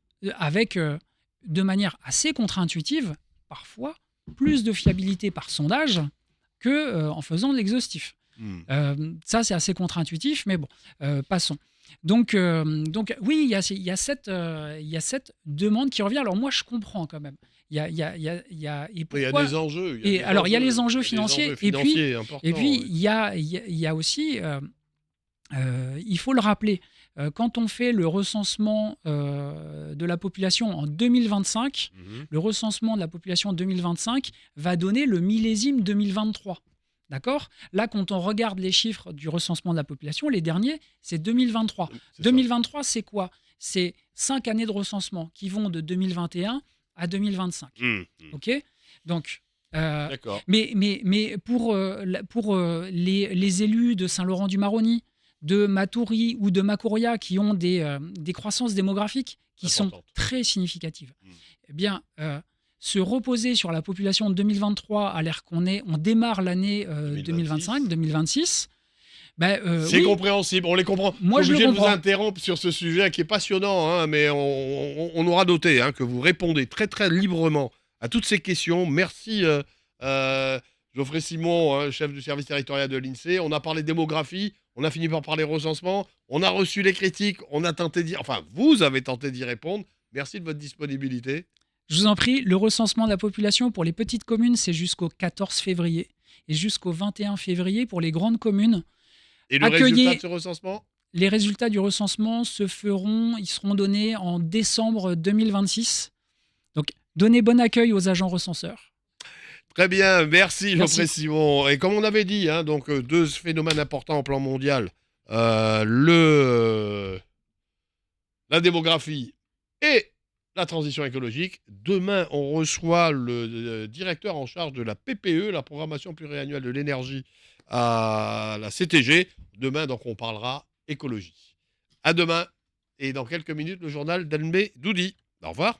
de manière assez contre-intuitive, parfois, plus de fiabilité par sondage que en faisant de l'exhaustif. Mmh. Ça, c'est assez contre-intuitif, mais bon, passons. Donc oui, il y a cette demande qui revient. Alors moi, je comprends quand même. Il y a, et Il y a pourquoi- des enjeux. et alors, il y a les enjeux financiers, et puis importants, il y a aussi, il faut le rappeler, quand on fait le recensement de la population en 2025, Mhm. le recensement de la population 2025 va donner le millésime 2023. D'accord ? Là, quand on regarde les chiffres du recensement de la population, les derniers, c'est 2023. C'est ça. 2023, c'est quoi ? C'est 5 années de recensement qui vont de 2021 à 2025. Mmh, mmh. OK ? Donc, D'accord. mais pour les élus de Saint-Laurent-du-Maroni, de Matoury ou de Macouria qui ont des croissances démographiques qui sont Importante. très significatives, Mm. eh bien, se reposer sur la population de 2023 à l'air on démarre l'année 2025, 2026, C'est oui, compréhensible, on les comprend. Moi, Je suis je le obligé de vous comprends. interrompre sur ce sujet qui est passionnant, hein, mais on aura noté que vous répondez très très librement à toutes ces questions. Merci Geoffrey Simon, chef du service territorial de l'INSEE. On a parlé démographie, on a fini par parler recensement, on a reçu les critiques, on a tenté vous avez tenté d'y répondre. Merci de votre disponibilité. Je vous en prie, le recensement de la population pour les petites communes, c'est jusqu'au 14 février et jusqu'au 21 février pour les grandes communes. Et le Accueillez- résultat de ce recensement ? Les résultats du recensement ils seront donnés en décembre 2026. Donc, donnez bon accueil aux agents recenseurs. Très bien, merci Merci. Geoffrey Simon. Et comme on avait dit, donc deux phénomènes importants au plan mondial, la démographie et la transition écologique. Demain, on reçoit le directeur en charge de la PPE, la programmation pluriannuelle de l'énergie à la CTG. Demain, donc, on parlera écologie. À demain, et dans quelques minutes, le journal d'Elmé Doudi. Au revoir.